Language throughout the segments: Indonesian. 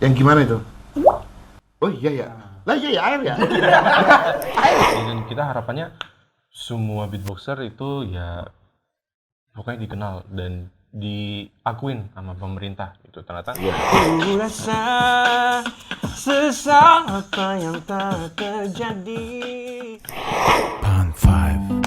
Yang gimana itu? Oh iya ya. Lah iya ya air ya. Air. Dan kita harapannya semua beatboxer itu ya pokoknya dikenal dan diakuin sama pemerintah gitu ternyata. Ku rasa sesal apa yang tak terjadi. Pond 5.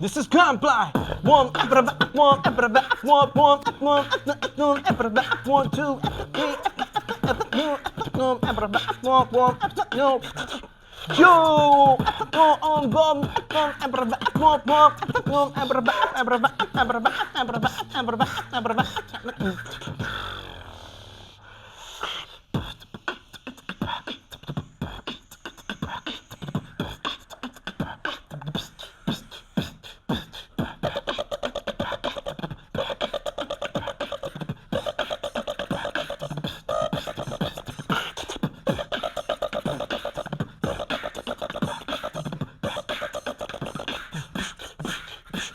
This is Gunplay. One, one, two, three, yo, on gum,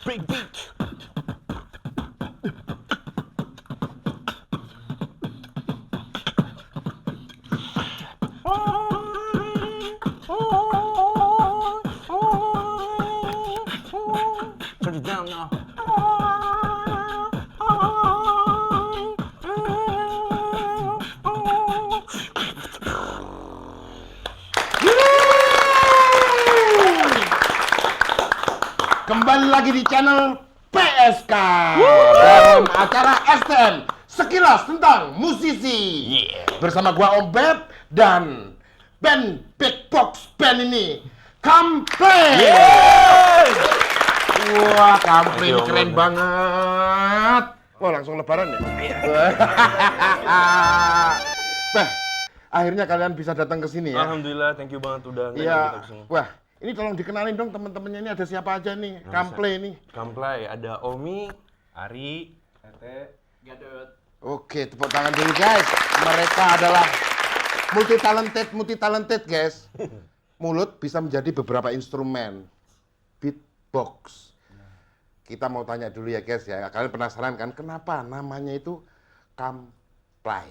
big beat. Turn it down now. Kembali lagi di channel PSK dalam acara STM Sekilas Tentang Musisi. Bersama gua Om Beb dan band beatbox band ini Kamplay. Wah, Kamplay ini keren banget. Wah, langsung lebaran ya? Bah, akhirnya kalian bisa datang ke sini ya. Alhamdulillah, thank you banget udah ngundang kita Iya. kesini. Wah, ini tolong dikenalin dong teman-temannya ini ada siapa aja nih? Kamplay ini. Gunplay, ada Omi, Ari, Oke, tepuk tangan dulu guys. Mereka adalah multi talented guys. Mulut bisa menjadi beberapa instrumen. Beatbox. Kita mau tanya dulu ya guys ya. Kalian penasaran kan kenapa namanya itu Kamplay?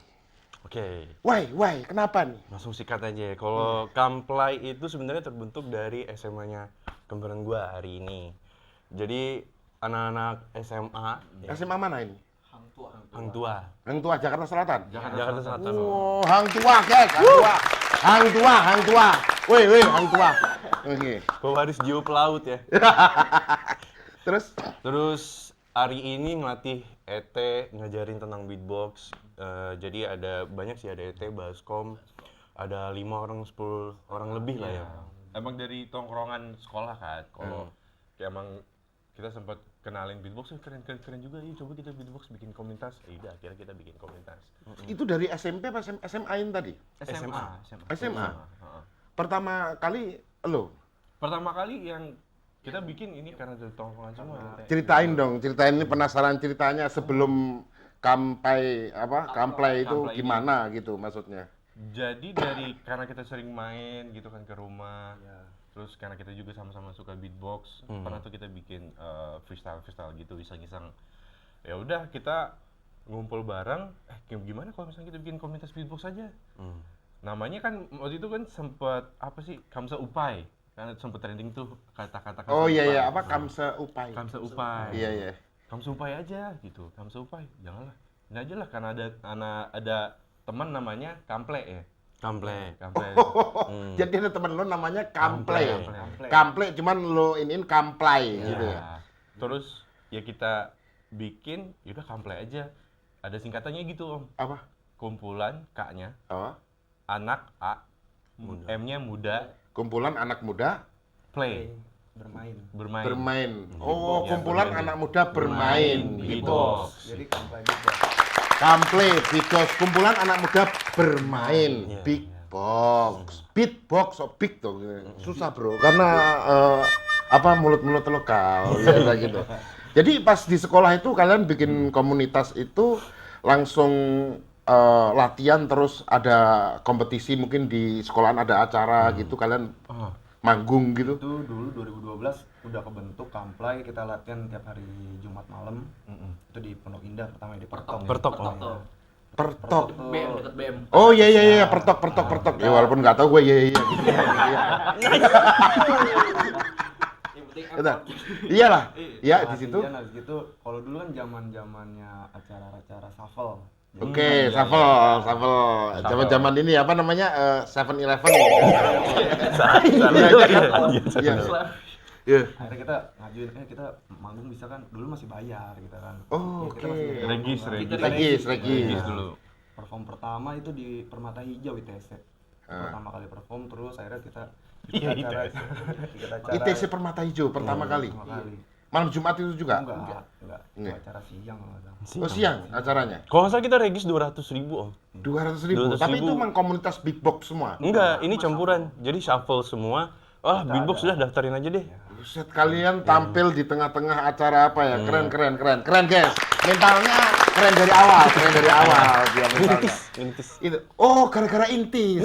Oke, Why? Kenapa nih? langsung sikat aja ya. Kalau Gunplay itu sebenarnya terbentuk dari SMA-nya kembaran gua hari ini. Jadi anak-anak SMA, ya, SMA mana ini? Hang Tua, Hang Tua, Jakarta Selatan? Jakarta Selatan. Oh, Hang Tua guys, Hang Tua. Woi, Hang Tua. Oke. Pewaris jiwa pelaut ya. Terus? Terus hari ini ngelatih ET, ngajarin tentang beatbox. Jadi ada banyak sih, ada ET, Baskom, ada 5 orang, 10 orang lebih lah ya. emang dari tongkrongan sekolah kan. Kalau kayak emang kita sempat kenalin beatbox, keren juga. Iya, coba kita beatbox bikin komunitas. Iya, akhirnya kita bikin komunitas. Itu dari SMP apa SMA ini tadi? SMA. SMA. Heeh. Pertama kali lo Pertama kali yang kita bikin ini karena dari tongkrongan semua. ceritain dong, ceritain ini penasaran ceritanya sebelum Kamplay itu Kamplay ini. gimana gitu maksudnya. Jadi karena kita sering main gitu kan ke rumah, terus karena kita juga sama-sama suka beatbox, pernah tuh kita bikin freestyle gitu, iseng-iseng. Ya udah kita ngumpul bareng, gimana kalau misalnya kita bikin komunitas beatbox aja? Namanya kan waktu itu kan sempet apa sih, Kamsa Upai, kan sempet trending tuh kata-kata Kamsa Oh Upai. iya, apa Kamsa Upai? Kamsa Upai. Iya. Kamsa Upai aja gitu, Kamsa Upai, janganlah. Ini aja lah karena ada teman namanya Kample ya. Kamplay. Kample. Jadi ada temen lo namanya Kamplay. Kamplay. Kamplay cuman lo iniin Kamplay gitu ya. Ya. Terus ya kita bikin, yaudah Kample aja. Ada singkatannya gitu Om. Apa? Kumpulan K-nya, Apa? anak A, M-nya muda, Kumpulan anak muda play, bermain. bermain. Oh, Ya, kumpulan bermain. anak muda bermain Beatbox. gitu. Kamplay beatbox, kumpulan anak muda bermain Iya, beatbox. Beatbox, oh big tuh. Susah bro, karena mulut-mulut lokal biasa gitu. Jadi pas di sekolah itu kalian bikin komunitas itu langsung latihan terus ada kompetisi mungkin di sekolahan ada acara gitu kalian manggung gitu. Itu dulu 2012 udah kebentuk Kamplay, kita latihan tiap hari Jumat malam. Itu di Pondok Indah pertama di Pertok. Pertok. Pertok. BM dekat BM. Oh iya pertok. Ya walaupun nggak tahu gue iya gitu. Yang penting Iya. Iyalah. Iya di situ. Habis itu kalau dulu kan zaman-zamannya acara-acara shuffle. Oke, shuffle. Zaman-zaman ini apa namanya? 7-Eleven. Iya. Iya. Akhirnya kita ngajuin, kita manggung bisa kan, dulu masih bayar kita kan. Oh, Ya, kita oke. masih bayar. Regis. dulu. Perform pertama itu di Permata Hijau ITC. Pertama kali perform, terus akhirnya kita ikut acara ITC Permata Hijau pertama kali. pertama kali. Malam Jumat itu juga. Enggak. Itu Enggak. acara siang kalau nggak salah. Oh siang acaranya. Kalau nggak salah kita regis 200.000 Om. 200.000. Tapi 200.000. itu memang komunitas big box semua. Enggak, ini campuran. Jadi shuffle semua. Wah, beatbox sudah daftarin aja deh. Buset, kalian tampil di tengah-tengah acara apa ya? Keren guys. Mentalnya keren dari awal dia mentalnya. Intis. Itu. Oh, gara-gara intis.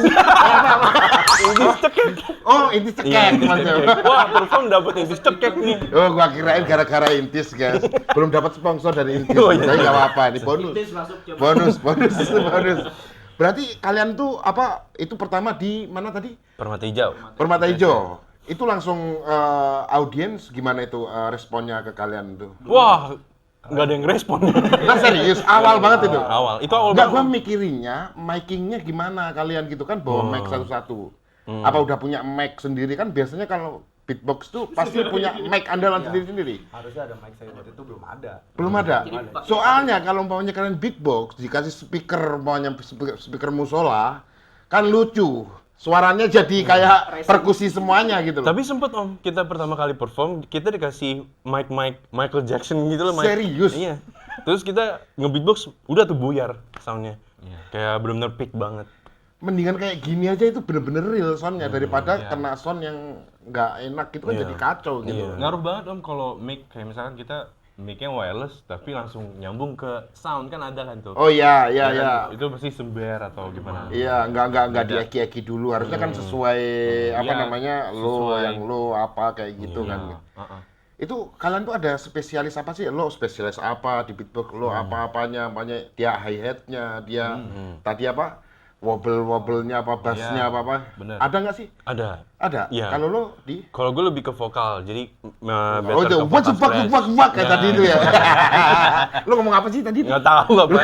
Intis cekek. Oh, intis cekek maksudnya. Wah, perform dapat intis cekek nih. Oh, gua kirain gara-gara intis, guys. Belum dapat sponsor dari intis. Oh, iya. Tapi nggak apa-apa, ini bonus. Intis masuk coba. Bonus. Berarti kalian tuh apa? Itu pertama di mana tadi? Permata hijau. Permata Hijau. Itu langsung audiens gimana itu responnya ke kalian tuh? Wah, nggak ada yang respon. Nah serius, awal banget itu. Awal, itu awal Enggak, banget. gua mikirinnya mic-nya gimana kalian gitu kan bawa mic satu-satu. Apa udah punya mic sendiri kan biasanya kalau beatbox tuh pasti punya mic andalan sendiri-sendiri. Harusnya ada mic saya waktu itu belum ada. Belum ada. Soalnya kalau umpamanya kalian beatbox dikasih speaker umpamanya speaker musola kan lucu. Suaranya jadi kayak perkusi semuanya gitu loh. Tapi sempet Om, kita pertama kali perform, kita dikasih mic Michael Jackson gitu loh. Mic. Serius? Iya. Terus kita nge-beatbox, udah tuh buyar soundnya. Kayak bener-bener peak banget. Mendingan kayak gini aja itu bener-bener real soundnya daripada kena sound yang nggak enak gitu kan jadi kacau gitu. Iya. Ngaruh banget Om kalau mic kayak misalkan kita mic-nya wireless tapi langsung nyambung ke sound kan ada kan tuh. Oh iya. Kan itu pasti sember atau gimana. Iya, nggak dieki-eki dulu. Harusnya kan sesuai apa Iya, namanya lo sesuai. yang lo apa kayak gitu kan. Itu kalian tuh ada spesialis apa sih? Lo spesialis apa di beatbox? Lo apa-apanya? Banyak dia hi-hat-nya, dia tadi apa? Wobble-wobble-nya apa, bass-nya Iya, apa? bener. Ada nggak sih? Ada. Ada. Iya. Kalau lo di Kalau gue lebih ke vokal, jadi Oh, better itu ke vokal splash. kayak tadi itu ya. Lo ngomong apa sih tadi? Nggak tahu apa.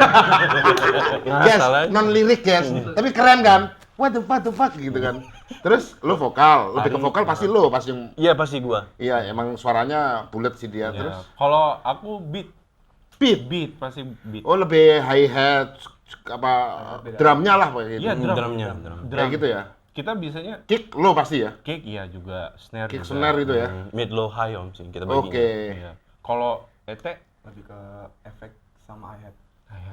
Guys, Ngasal aja. non lirik guys. Tapi keren kan? What the fuck gitu kan. Terus lo vokal, lebih ke vokal pasti lo pas yang Iya pasti gua. iya emang suaranya bulat sih dia. Ya, Terus kalau aku beat beat. pasti beat. Oh, lebih hi hat apa drumnya lah kayak gitu. Iya, drum. Drumnya. Kayak gitu ya. Kita biasanya Kick lo pasti ya. kick iya juga, snare Kick juga. snare itu ya. Mid low high Om sih kita baginya. Oke. Iya. Kalau Ete Lebih ke efek sama hi-hat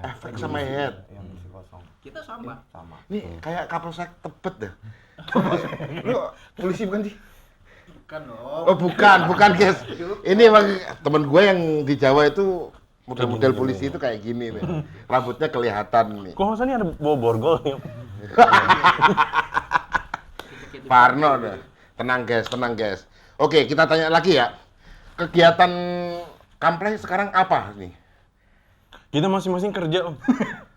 Efek sama hi hat. yang isi kosong. Kita sama. Sama. Nih kayak kapolsek Tebet dah. Lo polisi bukan sih? Bukan dong. Oh bukan guys. Ini emang temen gue yang di Jawa itu model-model polisi itu kayak gini nih. Rambutnya kelihatan nih. Kok masa nih ada bawa borgol nih Om? Parno dah. Tenang guys. Oke, kita tanya lagi ya. Kegiatan Kamplay sekarang apa nih? Kita masing-masing kerja Om.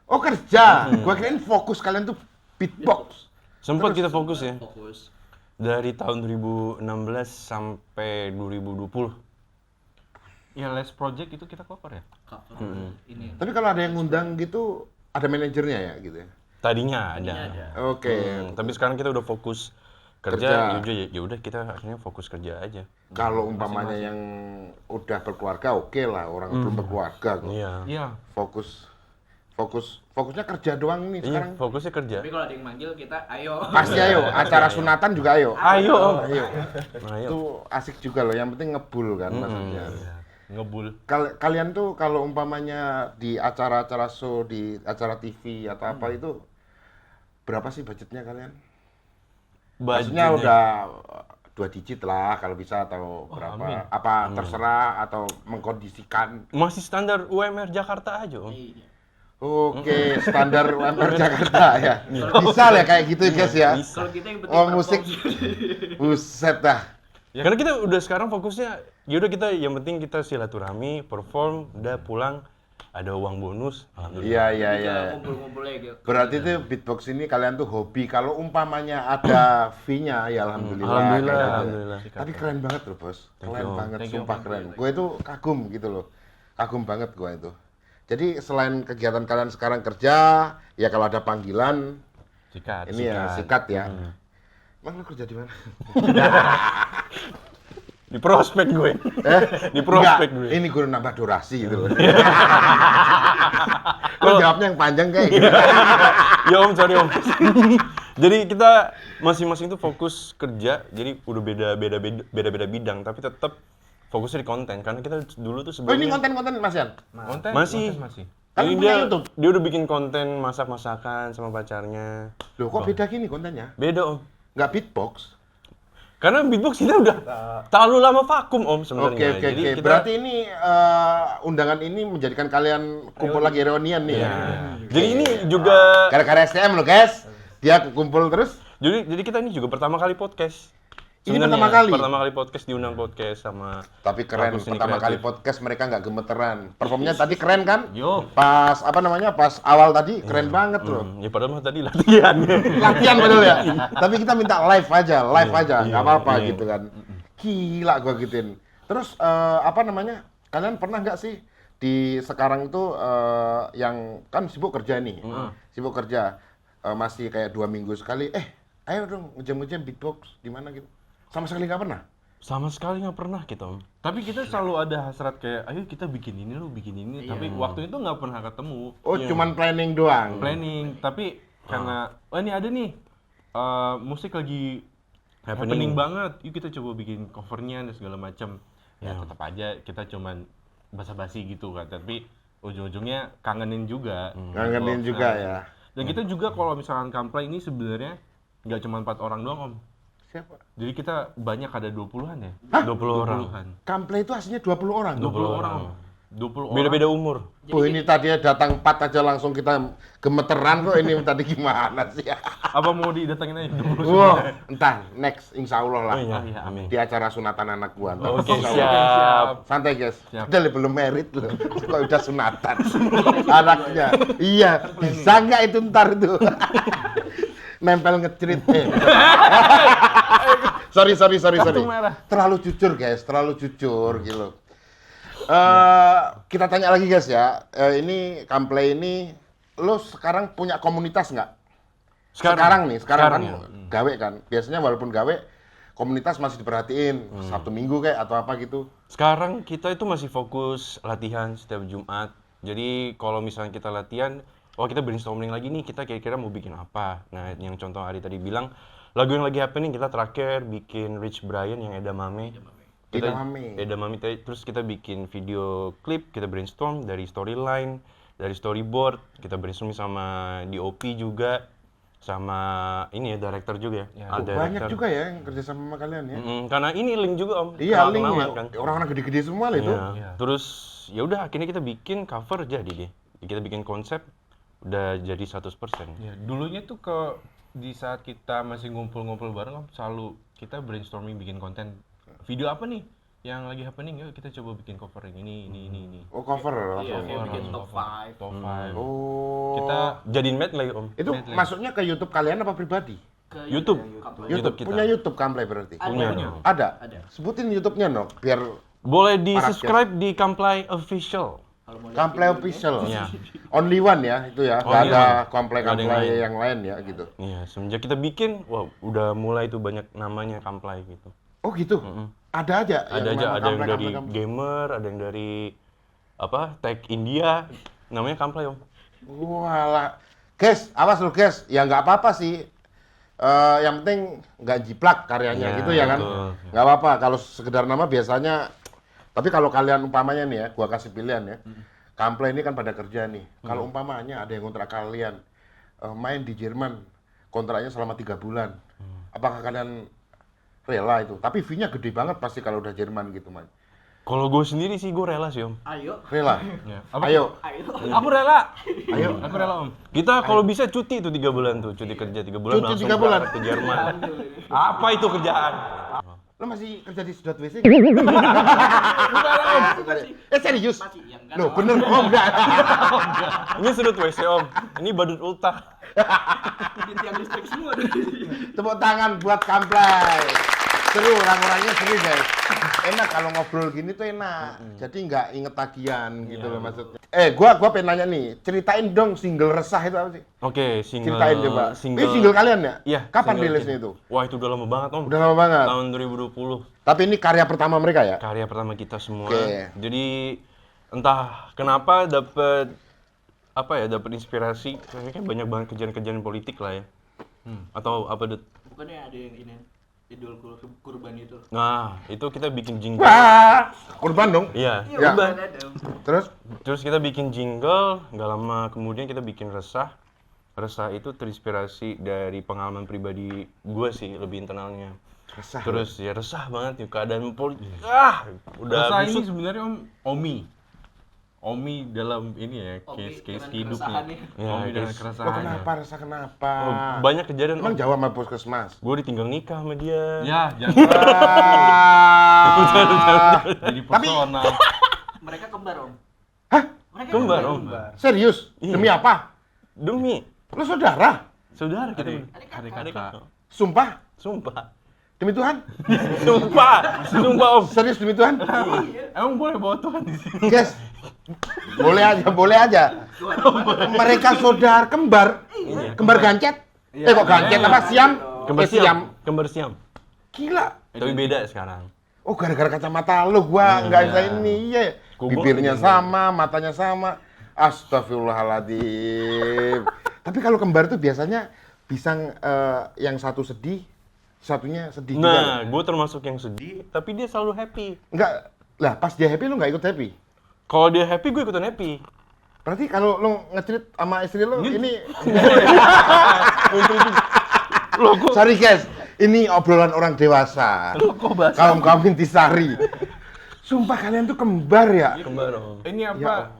Oh kerja. Gua kirain fokus kalian tuh beatbox. Sempet kita fokus ya. Fokus. Dari tahun 2016 sampai 2020. ya Les Project itu kita cover ya. Cover ini. Tapi kalau ada yang ngundang gitu, ada manajernya ya gitu ya? Tadinya ada. Oke. Tapi sekarang kita udah fokus Kerja. kerja. Ya udah kita akhirnya fokus kerja aja. Kalau umpamanya yang udah berkeluarga oke lah, orang belum berkeluarga kok. Iya. Iya. Fokusnya kerja doang nih Iya, sekarang. fokusnya kerja. Tapi kalau ada yang manggil kita ayo. Pasti ayo, acara sunatan juga ayo. Ayo Om. Ayo. Ayo. Itu asik juga loh, yang penting ngebul kan maksudnya. Ngebul. Kalian tuh kalau umpamanya di acara-acara show, di acara TV atau apa itu berapa sih budgetnya kalian? Maksudnya udah 2 digit lah kalau bisa atau berapa. amin. Apa terserah atau mengkondisikan. Masih standar UMR Jakarta aja Om. Iya. Oke, standar UMR Jakarta ya. Bisa lah kayak gitu guys ya. Kalau kita yang penting Oh, musik. perform. Buset dah. Ya karena kita udah sekarang fokusnya, yaudah kita yang penting kita silaturahmi, perform, udah pulang, ada uang bonus, alhamdulillah. Iya. Kita ngumpul-ngumpulnya gitu. Berarti itu beatbox ini kalian tuh hobi. Kalau umpamanya ada fee-nya ya alhamdulillah. Alhamdulillah, kayak gitu. alhamdulillah. Tapi keren banget loh bos. Keren you. banget, Thank you, sumpah Om. keren. Gue itu kagum gitu loh. Kagum banget gue itu. Jadi selain kegiatan kalian sekarang kerja, ya kalau ada panggilan, Sikat. ini ya sikat ya. Emang lu kerja di mana? Di prospek gue. Di Enggak, prospek gue. ini gue nambah durasi gitu loh. Lu jawabnya yang panjang kayak gitu. Ya Om, sorry Om. Jadi kita masing-masing tuh fokus kerja, jadi udah beda bidang, tapi tetap fokusnya di konten. Karena kita dulu tuh Oh ini sebelumnya konten-konten Mas Yan? Konten masih. masih. Kalian Jadi punya dia, YouTube? dia udah bikin konten masak-masakan sama pacarnya. Loh kok beda gini kontennya? Beda Om. Nggak beatbox? Karena beatbox kita udah terlalu lama vakum Om Oke, sebenarnya. oke, Jadi oke. kita Berarti ini undangan ini menjadikan kalian kumpul lagi reunian nih. Iya. Ya? Jadi ini juga Gara-gara STM loh guys. Dia kumpul terus. jadi kita ini juga pertama kali podcast. Ini Sebenarnya, pertama kali? Pertama kali podcast, diundang podcast sama Tapi keren, Bagus ini pertama kreatif. kali podcast mereka nggak gemeteran. Performnya tadi keren kan? Yo. Pas apa namanya? Pas awal tadi keren banget loh. Ya padahal mah tadi latihan. Latihan padahal ya. Tapi kita minta live aja, nggak apa-apa iya. gitu kan. Gila gua gituin. Terus apa namanya? Kalian pernah nggak sih di sekarang itu yang kan sibuk kerja nih, sibuk kerja masih kayak 2 minggu sekali. Ayo dong ngejam-ngejam beatbox di mana gitu. Sama sekali nggak pernah. Sama sekali nggak pernah kita Om. Tapi kita selalu ada hasrat kayak, ayo kita bikin ini lu, bikin ini. Tapi waktu itu nggak pernah ketemu. Oh, cuman planning doang. Planning. Tapi karena, oh ini ada nih, musik lagi Happening. happening banget. Yuk kita coba bikin covernya dan segala macam. Ya tetap aja kita cuman basa-basi gitu kan. Tapi ujung-ujungnya kangenin juga. Ngangenin juga ya. Dan kita juga kalau misalkan Kamplay ini sebenarnya nggak cuma 4 orang doang Om. Siapa? Jadi kita banyak ada 20-an ya. 20 orang. 20-an. Kamplay itu aslinya 20 orang. 20 orang. 20 orang. Beda-beda umur. Oh ini tadi datang 4 aja langsung kita gemeteran kok ini tadi gimana sih ya? Apa mau didatengin aja 20? Wow, entah next insya Allah lah Oh iya, iya, amin. di acara sunatan anak gua. Ntar Oke, insya Allah. siap. Santai guys, Siap. udah belum merit loh, kok udah sunatan anaknya. Iya, bisa nggak itu ntar itu? Nempel ngecerit. Sorry. merah. Terlalu jujur guys, terlalu jujur gitu. Kita tanya lagi guys ya, ini Kamplay ini, lo sekarang punya komunitas nggak? Sekarang kan ya. gawe kan. Biasanya walaupun gawe, komunitas masih diperhatiin, Sabtu Minggu kayak atau apa gitu. Sekarang kita itu masih fokus latihan setiap Jumat. Jadi kalau misalnya kita latihan, kita brainstorming lagi nih, kita kira-kira mau bikin apa. Nah, yang contoh Ari tadi bilang, lagu yang lagi happening kita terakhir bikin Rich Brian yang Edamame. Edamame, terus kita bikin video klip, kita brainstorm dari storyline, dari storyboard, kita brainstorm sama DOP juga, sama ini ya, director juga ya. Oh, banyak juga ya yang kerja sama kalian ya. Karena ini link juga Om. Iya, link Kenalan ya. kan. Orang-orang gede-gede semua lah itu. Iya. Terus ya udah akhirnya kita bikin cover jadi deh. Kita bikin konsep udah jadi 100%. Ya, dulunya tuh di saat kita masih ngumpul-ngumpul bareng Om, selalu kita brainstorming bikin konten. Video apa nih yang lagi happening? Yuk kita coba bikin cover yang ini. Oh, cover Iya, langsung. kayak bikin top 5. Top 5. Oh. Kita Jadiin medley Om. itu masuknya ke YouTube kalian apa pribadi? Ke YouTube. Kamplay. YouTube kita. Punya YouTube Kamplay berarti? Punya. Ada? Ada. Sebutin YouTube-nya dong, biar Boleh di-subscribe di Kamplay Official. Kalau mau lihat Kamplay videonya, Official. Iya. Only one ya itu ya, nggak Only ada one. Kamplay-Kamplay Nggak ada yang yang lain ya gitu. Iya, semenjak kita bikin, udah mulai tuh banyak namanya Kamplay gitu. Oh gitu? Ada aja? Ada yang aja, nama ada yang dari Kamplay-Kamplay? gamer, ada yang dari tech India, namanya Kamplay Om. Walah. Guys, awas lu guys. Ya nggak apa-apa sih. Yang penting nggak jiplak karyanya Iya, gitu ya kan. betul. Nggak apa-apa. Kalau sekedar nama biasanya. Tapi kalau kalian umpamanya nih ya, gua kasih pilihan ya. Kamplay ini kan pada kerja nih. Kalau umpamanya ada yang kontrak kalian main di Jerman, kontraknya selama 3 bulan. Apakah kalian rela itu. Tapi fee-nya gede banget pasti kalau udah Jerman gitu, Mas. Kalau gue sendiri sih gue rela sih Om. Ayo. Rela. Ya. Ayo. Ayo. Aku rela. Ayo. Aku rela Om. Kita kalau bisa cuti tuh 3 bulan tuh, cuti kerja 3 bulan Cuti langsung 3 bulan. berangkat ke Jerman. Apa itu kerjaan? Lo masih kerja di sedot WC? Bukan sih. Serius? Masih yang enggak. Loh, bener oh enggak. Ini sudut WC Om, ini badut ultah. Bikin tiang listrik semua. Tepuk tangan buat Kamplay. Seru, orang-orangnya seru guys. Enak kalau ngobrol gini tuh enak. Jadi nggak inget tagihan gitu loh maksudnya. Gua pengen nanya nih, ceritain dong single Resah itu apa sih? Oke, single. Ceritain coba. Ini single kalian ya? Iya. Kapan single rilisnya kita. itu? Wah itu udah lama banget Om. Udah lama banget. Tahun 2020. Tapi ini karya pertama mereka ya? Karya pertama kita semua. Oke. Jadi entah kenapa dapet dapet inspirasi. Kayaknya kan banyak banget kejadian-kejadian politik lah ya. Atau apa Dut? Bukannya ada yang ini idul kurban itu. Nah, itu kita bikin jingle. Wah, kurban dong. Iya, Ya. kurban. Terus? Terus kita bikin jingle, nggak lama kemudian kita bikin Resah. Resah itu terinspirasi dari pengalaman pribadi gue sih, lebih internalnya. Resah. Terus ya resah banget yuk keadaan politik. Udah Rasa ini busuk. sebenarnya Om Omi dalam ini ya, Omi case dengan hidupnya. keresahannya. Ya, Omi dengan guys. Lo keresahannya. kenapa resah kenapa? Oh, banyak kejadian. Emang Jawa sama puskesmas? Gue ditinggal nikah sama dia. Ya, jangan Ah. jadi personal. Mereka kembar, Om. Hah? Mereka Kembar Om. Serius? Iya. Demi apa? Demi Lo saudara? saudara kita. Adik kakak. Sumpah? Sumpah. Demi Tuhan? Sumpah. Sumpah Om. Serius demi Tuhan? Emang boleh bawa Tuhan di sini? Guys, boleh aja. Mereka saudara kembar, kembar gancet. Kok gancet apa siam? Kembar Siam. siam. Kembar siam. Gila. Tapi beda sekarang. Oh gara-gara kacamata lo gua nggak bisa ini ya. Gua Bibirnya nggak sama, matanya sama. Astagfirullahaladzim. Tapi kalau kembar tuh biasanya bisa yang satu sedih, satunya sedih juga. Nah, gue termasuk yang sedih, tapi dia selalu happy. Enggak, lah pas dia happy lu nggak ikut happy. Kalau dia happy, gue ikutan happy. Berarti kalau lu ngecerit sama istri lu ini Loh, kok sorry guys, ini obrolan orang dewasa. Kaum intisari. Sumpah kalian tuh kembar ya? kembar Om? Ini Ya apa?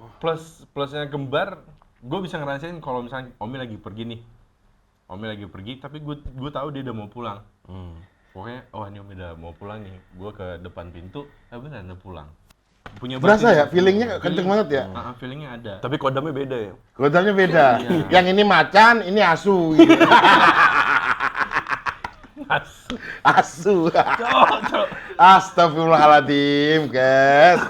Plusnya kembar, gue bisa ngerasain kalau misalnya Omi lagi pergi nih. Omi lagi pergi, tapi gue tahu dia udah mau pulang. Pokoknya, oh ini Omi udah mau pulang nih. Gue ke depan pintu, beneran udah pulang. Punya Berasa batin. ya, feelingnya kenceng banget ya? Feelingnya ada. Tapi kodamnya beda ya. Kodamnya beda. Iya. Yang ini macan, ini asu. Gitu. Asu. Astagfirullahaladzim, guys.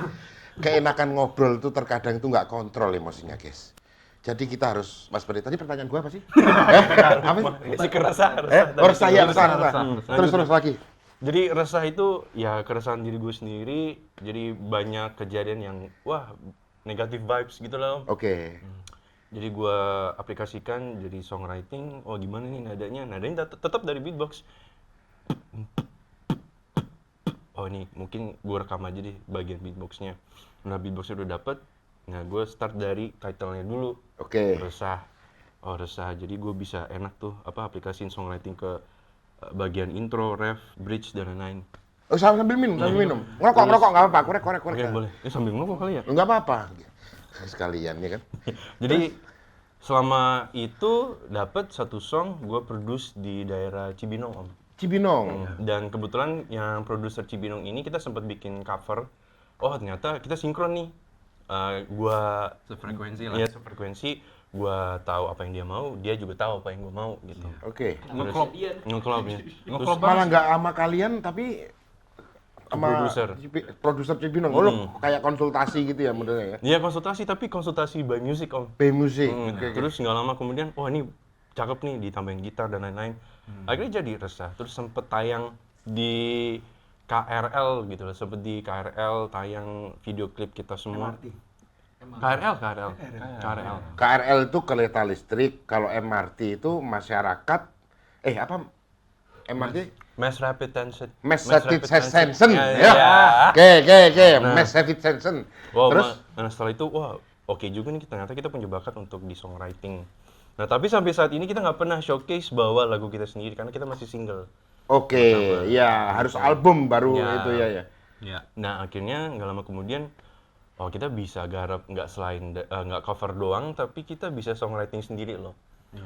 Keenakan ngobrol tuh terkadang tuh nggak kontrol emosinya, guys. Jadi kita harus waspada. Tadi pertanyaan gua apa sih? Apa sih? Masih keresah. Resah ya, resah. resah. Terus lagi. Jadi resah itu ya keresahan diri gue sendiri. Jadi banyak kejadian yang wah negatif vibes gitu lah Om. Oke. Jadi gue aplikasikan jadi songwriting. Oh gimana nih nadanya? Nadanya tetap dari beatbox. Oh ini mungkin gue rekam aja deh bagian beatboxnya. Nah beatboxnya udah dapet. Nah gue start dari title-nya dulu. Oke. Resah. Oh resah. Jadi gue bisa enak tuh aplikasiin songwriting ke bagian intro, ref, bridge dan lain-lain. Oh, sambil minum, Ngerokok nggak apa-apa. Korek. Oke boleh. Sambil ngerokok kali ya. Nggak apa-apa. Sekalian ya kan. Jadi selama itu dapat satu song gue produce di daerah Cibinong Om. Cibinong. Dan kebetulan yang produser Cibinong ini kita sempat bikin cover. Oh ternyata kita sinkron nih. Gua Sefrekuensi lah. Iya sefrekuensi. Gua tahu apa yang dia mau, dia juga tahu apa yang gua mau gitu. Oke. Ngeklop. Ngeklop ya. Ngeklop Malah nggak sama kalian tapi sama Produser. produser Cibinong. Oh, lo kayak konsultasi gitu ya modelnya ya. Iya konsultasi tapi konsultasi by music Om. Bay Music. Hmm, Terus nggak lama kemudian, wah ini cakep nih ditambahin gitar dan lain-lain. Akhirnya jadi resah. Terus sempet tayang di KRL gitu loh, sempet di KRL tayang video klip kita semua. KRL. KRL itu kereta listrik, kalau MRT itu masyarakat apa MRT? Mass Rapid Transit. Mass Rapid Transit. Ya, Ya. Oke. Mass Rapid Transit. Wow, Terus nah setelah itu, wah oke juga nih ternyata kita punya bakat untuk di songwriting. Nah tapi sampai saat ini kita nggak pernah showcase bahwa lagu kita sendiri karena kita masih single. Oke, ya harus album baru Ya. itu ya. Ya. Nah akhirnya nggak lama kemudian, oh kita bisa garap nggak nggak cover doang, tapi kita bisa songwriting sendiri loh.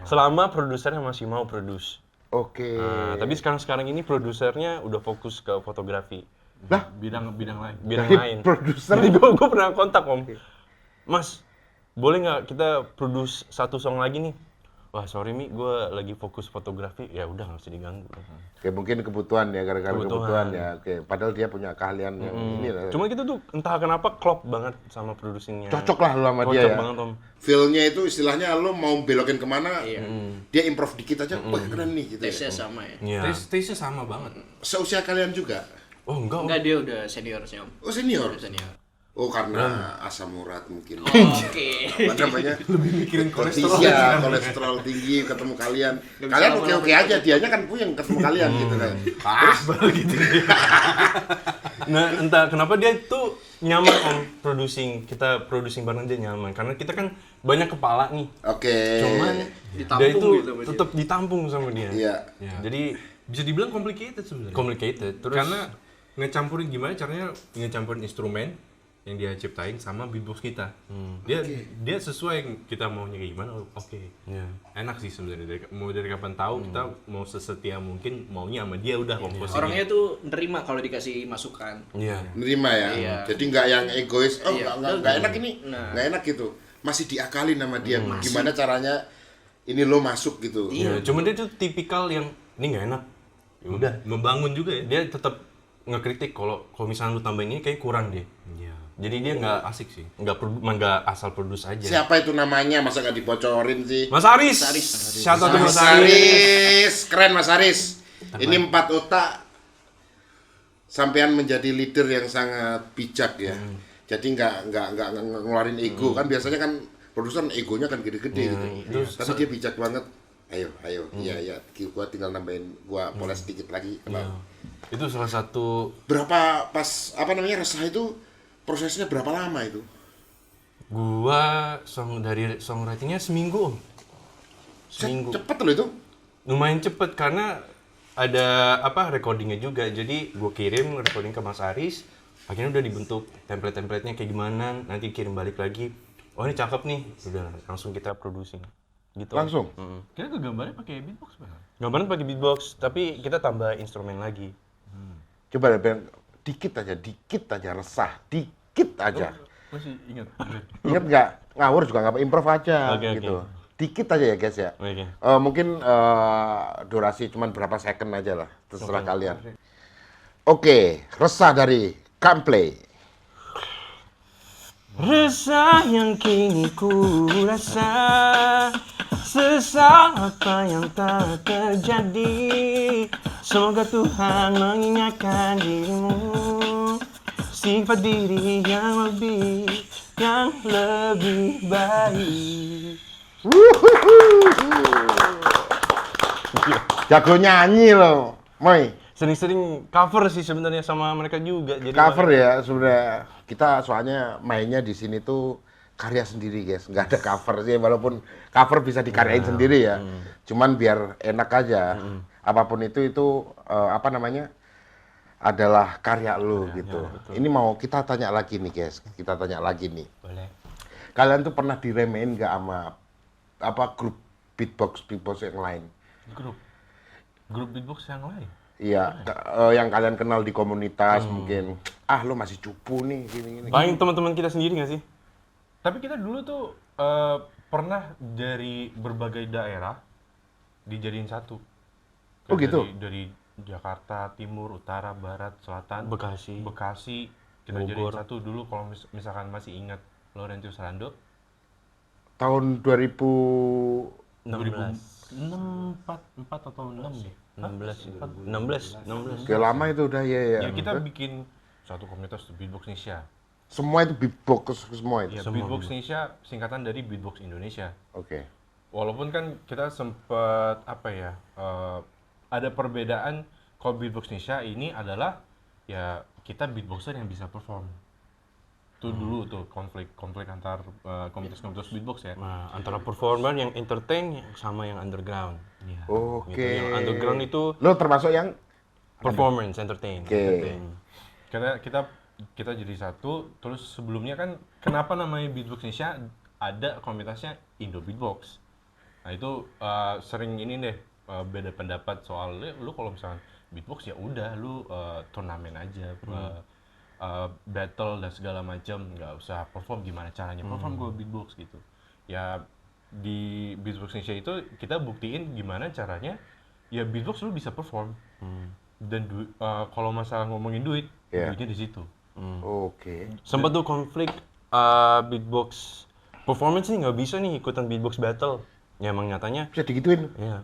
Selama produsernya masih mau produce. Oke. Nah, tapi sekarang ini produsernya udah fokus ke fotografi. Lah, Bidang lain. Bidang Jadi lain. produser- Jadi gue pernah kontak om. Mas, boleh nggak kita produce satu song lagi nih? Wah sorry Mi, gue lagi fokus fotografi. Ya udah nggak usah diganggu. Oke, mungkin kebutuhan ya, gara-gara Kebutuhan. kebutuhan ya. Oke, padahal dia punya keahlian yang ini lah. Cuma kita tuh entah kenapa klop banget sama produksinya. Cocok lah lu sama dia Cocok ya. banget om. Feel-nya itu istilahnya lo mau belokin kemana, dia improv dikit aja, wah keren nih gitu Tesnya ya. sama ya. Iya. Taste-nya sama banget. Seusia kalian juga? Oh enggak om. Enggak, dia udah senior sih om. Oh senior? Udah senior. Oh karena asam urat mungkin. Oke. Apa namanya? Lebih mikirin kolesterol. Iya, kolesterol tinggi ketemu kalian. Kalian oke-oke aja, dianya kan puyeng ketemu kalian gitu kan. Baru gitu. Nah entah kenapa dia tuh nyaman om kita producing bareng dia nyaman. Karena kita kan banyak kepala nih. Oke. Cuman Ditampung dia itu gitu sama dia. tetap ditampung sama dia. Iya. Jadi Bisa dibilang complicated sebenarnya. complicated. Terus Karena ngecampurin gimana caranya ngecampurin instrumen yang dia ciptain sama beatbox kita. Dia sesuai yang kita maunya kayak gimana. Oke. ya. Enak sih sebenarnya dari kapan tahu kita mau sesetia mungkin maunya sama dia udah komposisinya. Orangnya tuh nerima kalau dikasih masukan. Iya. Nerima ya. Iya. Jadi nggak yang egois, oh Iya. nggak enak ini, Nah. nggak enak gitu. Masih diakalin sama dia. Gimana caranya ini lo masuk gitu. Iya, cuma dia tuh tipikal yang ini nggak enak. Ya udah, Membangun juga ya. dia tetap ngekritik kalau misalnya lu tambahin ini kayak kurang deh. Iya. Jadi dia nggak Asik sih. nggak asal produce aja. Siapa itu namanya? Masa nggak dibocorin sih? Mas Aris. Aris. Shout out to Mas Mas Aris. Aris, keren Mas Aris. Ini 4 otak. Sampean menjadi leader yang sangat bijak ya. Jadi nggak ngeluarin ego kan biasanya kan produser egonya kan gede-gede gitu. terus Tapi dia bijak banget. Ayo, iya, gua tinggal nambahin, gua poles sedikit lagi. Itu salah satu Berapa pas apa namanya resah itu prosesnya berapa lama itu? gua dari songwritingnya seminggu om. Seminggu. Cepet loh itu. Lumayan cepet karena ada recordingnya juga. Jadi gua kirim recording ke Mas Aris. Akhirnya udah dibentuk template-templatenya kayak gimana. Nanti kirim balik lagi. Oh ini cakep nih. Udah langsung kita producing. Gitu. Langsung. Kita ke gambarnya pakai beatbox benar. Gambaran pakai beatbox, tapi kita tambah instrumen lagi. Coba deh, dikit aja resah, dikit aja. Masih ingat. Ingat nggak? Ngawur juga nggak apa, improv aja Oke, gitu. Dikit aja ya guys ya. Oke. Mungkin durasi cuman berapa second aja lah, terserah kalian. Oke, resah dari Camplay. Resah yang kini ku rasa, sesal apa yang tak terjadi. Semoga Tuhan mengingatkan dirimu, sifat diri yang lebih baik. Jago nyanyi loh, Moy. Sering-sering cover sih sebenarnya sama mereka juga. Jadi Cover ya sebenarnya. Kita soalnya mainnya di sini tuh karya sendiri guys, nggak ada cover sih. Walaupun cover bisa dikaryain sendiri ya. Cuman biar enak aja. Apapun itu apa namanya adalah karya lu gitu. Ini mau kita tanya lagi nih guys. Kita tanya lagi nih. Boleh. Kalian tuh pernah diremehin nggak sama grup beatbox yang lain? Grup beatbox yang lain. Iya, yang kalian kenal di komunitas mungkin. Ah, lu masih cupu nih, gini-gini. Paling teman-teman kita sendiri nggak sih? Tapi kita dulu tuh pernah dari berbagai daerah dijadiin satu. Oh, gitu? Dari Jakarta, Timur, Utara, Barat, Selatan, Bekasi, kita Bogor. jadiin satu dulu kalau misalkan masih ingat Laurentius Rando. Tahun 16. 4 atau 6 nih. 16. Udah lama itu udah ya. Ya kita bikin satu komunitas tuh, Beatbox Indonesia. Semua itu beatbox semua itu. Ya, Beatbox Indonesia singkatan dari Beatbox Indonesia. Oke. Walaupun kan kita sempet ada perbedaan. Kalau Beatbox Indonesia ini adalah ya kita beatboxer yang bisa perform. Itu dulu tuh konflik antar komunitas-komunitas beatbox ya. Nah, antara performer yang entertain sama yang underground. Oke. Gitu. Yang underground itu Lo termasuk yang Performance, entertain. Oke. Entertain. Karena kita jadi satu, terus sebelumnya kan kenapa namanya Beatbox Indonesia ada komunitasnya Indo Beatbox. Nah itu sering ini deh beda pendapat soal lu kalau misalnya beatbox ya udah lu turnamen aja, battle dan segala macam, nggak usah perform, gimana caranya perform gue beatbox gitu. Ya di Beatbox Indonesia itu kita buktiin gimana caranya ya beatbox lu bisa perform. Dan kalau masalah ngomongin duit, Iya. duitnya di situ. Oke. Sempat tuh konflik beatbox performance nih nggak bisa nih ikutan beatbox battle. Ya emang nyatanya, Bisa digituin? ya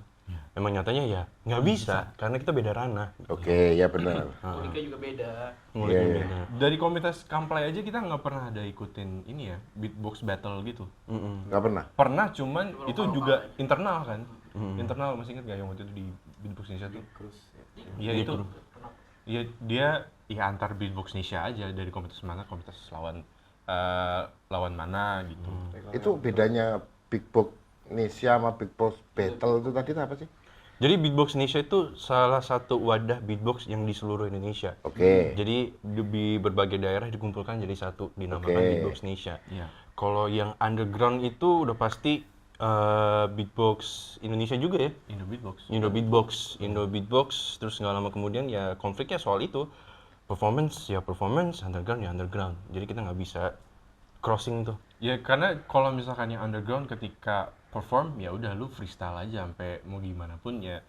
emang nyatanya ya nggak bisa karena kita beda ranah. Oke, ya benar. Nguliknya juga beda. Nguliknya Iya, iya. beda. Dari komunitas Kamplay aja kita nggak pernah ada ikutin ini ya, beatbox battle gitu. Nggak pernah? Pernah, cuman itu juga internal kan. Internal, masih ingat gak yang waktu itu di Beatbox Indonesia tuh? Iya itu. Iya dia ya antar Beatbox Indonesia aja, dari komunitas mana komunitas lawan mana gitu. Itu bedanya Big Box Indonesia sama Big Box Battle itu tadi apa sih? Jadi Beatbox Indonesia itu salah satu wadah beatbox yang di seluruh Indonesia. Oke. Jadi di berbagai daerah dikumpulkan jadi satu, dinamakan Oke. Beatbox Indonesia. Iya. Kalau yang underground itu udah pasti Beatbox Indonesia juga ya. Indo Beatbox. Indo Beatbox, terus nggak lama kemudian ya konfliknya soal itu. Performance ya performance, underground ya underground. Jadi kita nggak bisa crossing tuh. Ya karena kalau misalkan yang underground ketika perform ya udah lu freestyle aja sampai mau gimana pun ya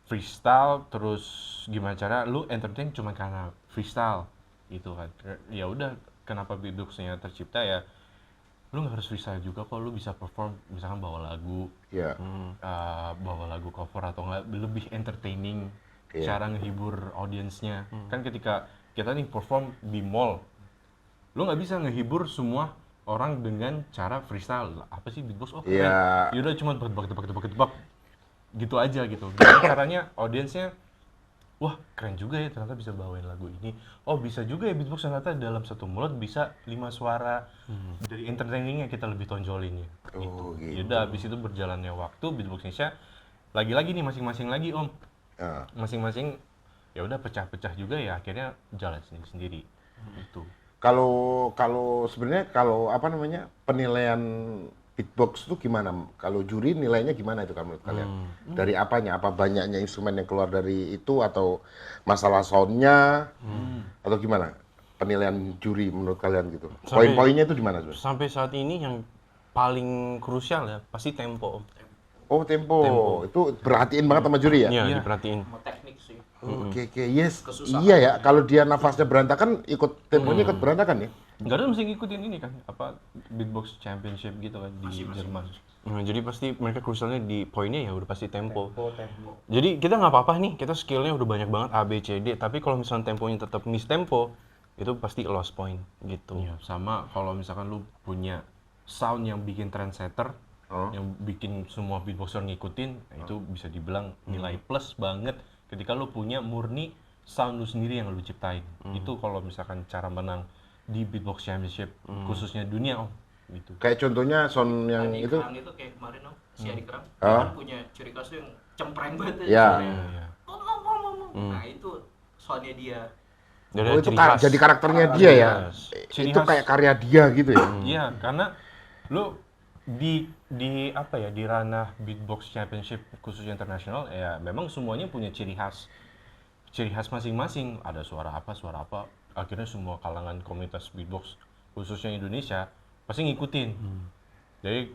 freestyle, terus gimana cara lu entertain cuma karena freestyle gitu kan. Ya udah, kenapa beatboxnya tercipta ya lu nggak harus freestyle juga kok, lu bisa perform misalkan bawa lagu, Ya. bawa lagu cover atau nggak, lebih entertaining. Iya. Cara ngehibur audiensnya kan ketika kita nih perform di mall, lu nggak bisa ngehibur semua orang dengan cara freestyle. Apa sih beatbox? Oh keren. Iya. Ya udah cuma tebak gitu aja gitu. Gimana caranya audiensnya, wah keren juga ya ternyata bisa bawain lagu ini. Oh bisa juga ya beatbox ternyata dalam satu mulut bisa 5 suara. Dari entertainingnya kita lebih tonjolin ya. Oh, gitu. Ya udah habis itu berjalannya waktu Beatbox Indonesia lagi-lagi nih masing-masing lagi om. Ah. Masing-masing ya udah pecah-pecah juga ya, akhirnya jalan sendiri-sendiri. Itu. Kalau sebenarnya kalau apa namanya penilaian beatbox itu gimana? Kalau juri nilainya gimana itu kan menurut kalian? Dari apanya? Apa banyaknya instrumen yang keluar dari itu atau masalah soundnya atau gimana? Penilaian juri menurut kalian gitu? Sampai- Poin-poinnya itu di mana sebenarnya? Sampai saat ini yang paling krusial ya pasti tempo. Oh tempo. Itu perhatiin banget sama juri ya? Iya, Iya. diperhatiin. Sama teknik sih. Oke, yes. Kesusahan. Iya ya, kalau dia nafasnya berantakan, ikut temponya ikut berantakan ya? Enggak ada mesti ngikutin ini kan, apa Beatbox Championship gitu kan di Jerman. Nah, jadi pasti mereka krusialnya di poinnya ya udah pasti tempo. Jadi kita nggak apa-apa nih, kita skillnya udah banyak banget A, B, C, D, tapi kalau misalnya temponya tetap miss tempo, itu pasti lost point gitu. Iya, sama kalau misalkan lu punya sound yang bikin trendsetter, yang bikin semua beatboxer ngikutin, nah itu bisa dibilang nilai plus banget ketika lu punya murni sound lu sendiri yang lu ciptain. Itu kalau misalkan cara menang di Beatbox Championship khususnya dunia om gitu. Kayak contohnya sound yang Adi itu, Kerang itu kayak kemarin om, si Adi Kerang, Ah. dia kan punya ciri khas tuh yang cempreng banget Iya. suaranya. Iya. Nah itu soalnya dia. Jadi oh ada itu ciri khas. jadi karakternya dia ya? Ciri Itu khas. kayak karya dia gitu ya? Iya, karena lu di apa ya, di ranah Beatbox Championship khususnya internasional ya memang semuanya punya ciri khas masing-masing. Ada suara apa, akhirnya semua kalangan komunitas beatbox khususnya Indonesia pasti ngikutin. Jadi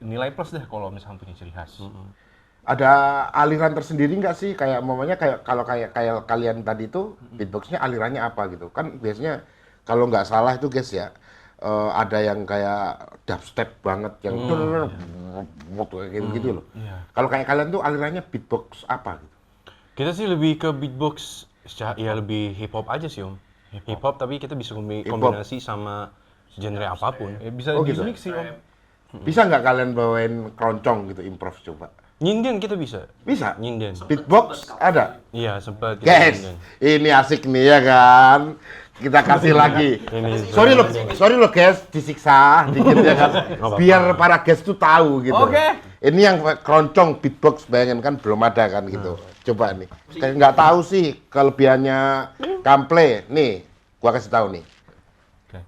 nilai plus deh kalau misalnya punya ciri khas. Ada aliran tersendiri nggak sih? Kayak mamanya kayak kalau kayak kalian tadi itu beatboxnya alirannya apa gitu? Kan biasanya kalau nggak salah itu guys ya, ada yang kayak dubstep banget yang kayak gitu loh. Iya. Kalau kayak kalian tuh alirannya beatbox apa gitu? Kita sih lebih ke beatbox, ya lebih hip hop aja sih om. Hip hop tapi kita bisa kombinasi sama genre apapun. Ya, bisa Oh, gitu? di-mix sih om. Bisa nggak kalian bawain keroncong gitu improv coba? Nyinden kita bisa. Bisa? Nyinden. Beatbox ada? Iya sempat kita Guys, nyinden. ini asik nih ya kan? Kita kasih lagi. Ini Sorry lo guys, disiksa dikit ya kan. apa-apa. Biar para guys tuh tahu gitu. Oke. Ini yang keroncong beatbox bayangin kan belum ada kan gitu. coba nih. Kayak nggak tahu sih kelebihannya Kample. Nih, gua kasih tahu nih. Oke.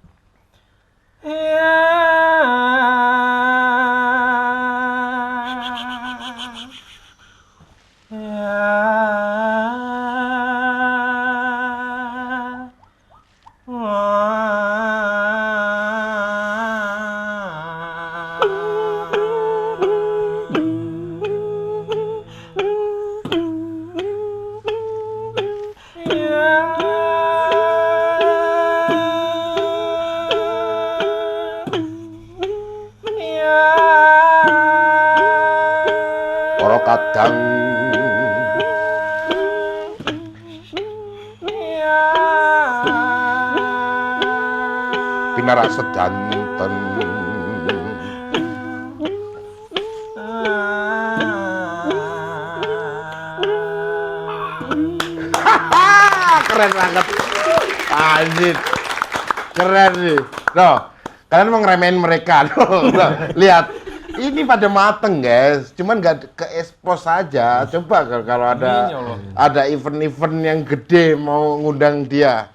Ora kadang pinarak sedanten. Keren banget. Anjir. Keren nih. Loh, kalian mau ngeremehin mereka. Loh, lihat. Ini pada mateng, guys. Cuman nggak ke expose saja. Coba kalau Amin, ya Allah. ada event-event yang gede mau ngundang dia.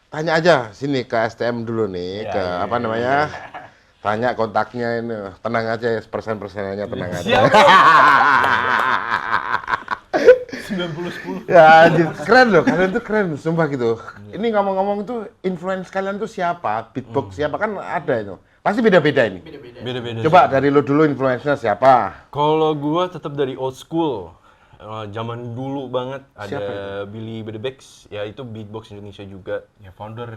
Tanya aja sini ke STM dulu nih, ke apa namanya? Tanya kontaknya ini. Tenang aja, persen-persennya tenang aja. 90-10. Ya, anjir, keren loh, kalian tuh keren, sumpah gitu. Ini ngomong-ngomong tuh, influence kalian tuh siapa? Beatbox siapa? Kan ada itu. Pasti beda-beda ini. Beda-beda. Coba dari lo dulu influence-nya siapa? Kalau gua tetap dari old school. Zaman dulu banget ada Siapa Billy Bedebex, ya itu beatbox Indonesia juga. Ya founder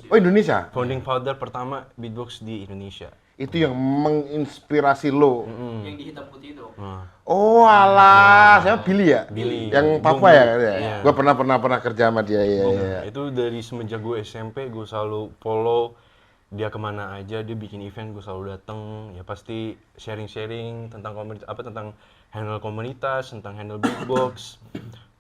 Oh, Indonesia? Founding father pertama beatbox di Indonesia. Itu yang menginspirasi lo. Yang di hitam putih itu. Oh, alah, siapa Billy ya? Billy. Yang Bung Papua ya? Billy. Ya. Iya. Gua pernah kerja sama dia, ya. Itu dari semenjak gue SMP gue selalu follow dia kemana aja, dia bikin event gue selalu dateng. Ya pasti sharing-sharing tentang komunitas, tentang handle komunitas, tentang handle beatbox.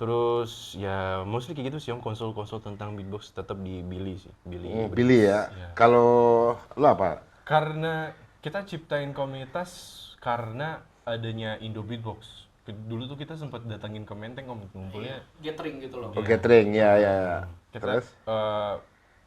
Terus ya mostly kayak gitu sih, om, konsul-konsul tentang beatbox tetap di Billy sih. Oh, Billy ya. Kalau lo apa? Karena kita ciptain komunitas karena adanya Indo Beatbox. Dulu tuh kita sempat datangin ke Menteng, om, ngumpulnya. Gathering gitu loh. Oh, gathering, ya. Kita Terus?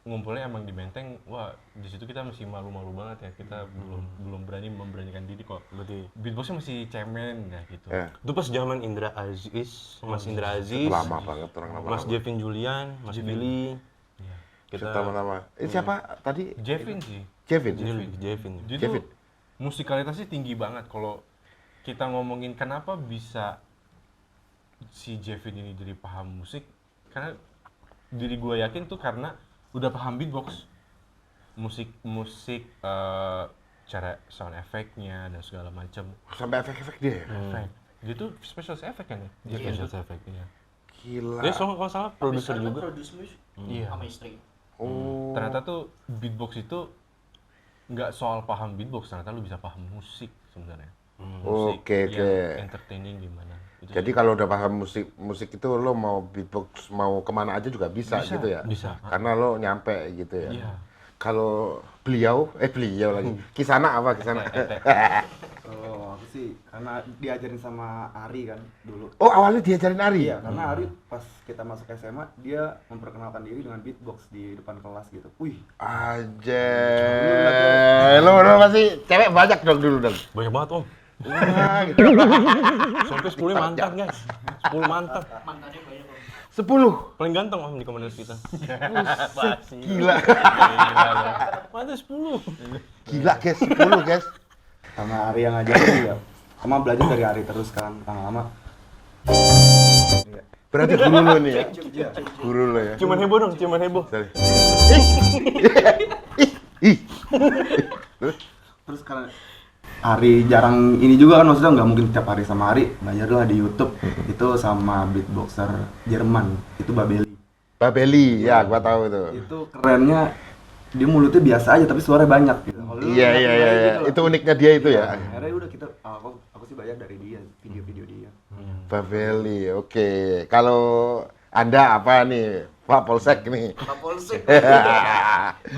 ngumpulnya emang di Menteng. Wah, di situ kita masih malu-malu banget ya. Kita belum memberanikan diri kok. Berarti Beatboxnya masih cemen ya gitu. Ya. itu pas zaman Indra Aziz, Mas Indra Aziz, Lama banget orang lama. Mas Jevin Julian, Mas Billy. Kita nama. Ini siapa tadi? Jevin sih. Kevin. Jevin. Jadi Jevin. tuh musikalitasnya tinggi banget. Kalau kita ngomongin kenapa bisa si Jevin ini jadi paham musik, karena diri gue yakin tuh karena udah paham beatbox, musik cara sound efeknya dan segala macam. Sampai efek-efek dia. Efek. Dia tuh special effect kan ya? Jevin Special tuh. effect. Iya. Gila. Dia soalnya kalau salah produser Sekarang juga. Produce musik Iya. sama istri. Oh. Ternyata tuh beatbox itu nggak soal paham beatbox, ternyata lu bisa paham musik sebenarnya. Musik Oke, yang oke. entertaining gimana. Itu Jadi kalau udah paham musik itu lo mau beatbox mau kemana aja juga bisa gitu ya? bisa. Karena lo nyampe gitu ya? Iya. Kalau beliau lagi, Kisana apa Kisana? Kalau aku sih karena diajarin sama Ari kan dulu. Oh, awalnya diajarin Ari? Iya, karena Ari pas kita masuk SMA dia memperkenalkan diri dengan beatbox di depan kelas gitu. Wih, Aja. Lo pasti cewek banyak dong dulu dong. Banyak banget, om. Wah, gitu. Sampai 10 mantan, guys. 10 mantan. Mantannya banyak kok. 10. Paling ganteng, om, di komunitas kita. Gila. Mantan 10. Gila guys, 10 guys. sama Ari yang ngajarin juga. Sama belajar dari Ari terus kan lama-lama. Berarti guru lo nih ya? Guru lo ya? Cuman heboh dong, cuman heboh. Sorry. Ih. Terus karena Ari jarang ini juga kan, maksudnya nggak mungkin tiap hari sama Ari, belajarlah di YouTube itu sama beatboxer Jerman, itu Babeli. Babeli, ya gua tahu itu. Itu kerennya dia mulutnya biasa aja tapi suaranya banyak gitu. Kalau lu Iya, nggak iya, mulai iya. gitu loh. Itu uniknya dia itu ya. Akhirnya udah kita, aku sih belajar dari dia, video-video dia. Babeli, oke. Kalau Anda apa nih? Pak Polsek nih. Kapolsek.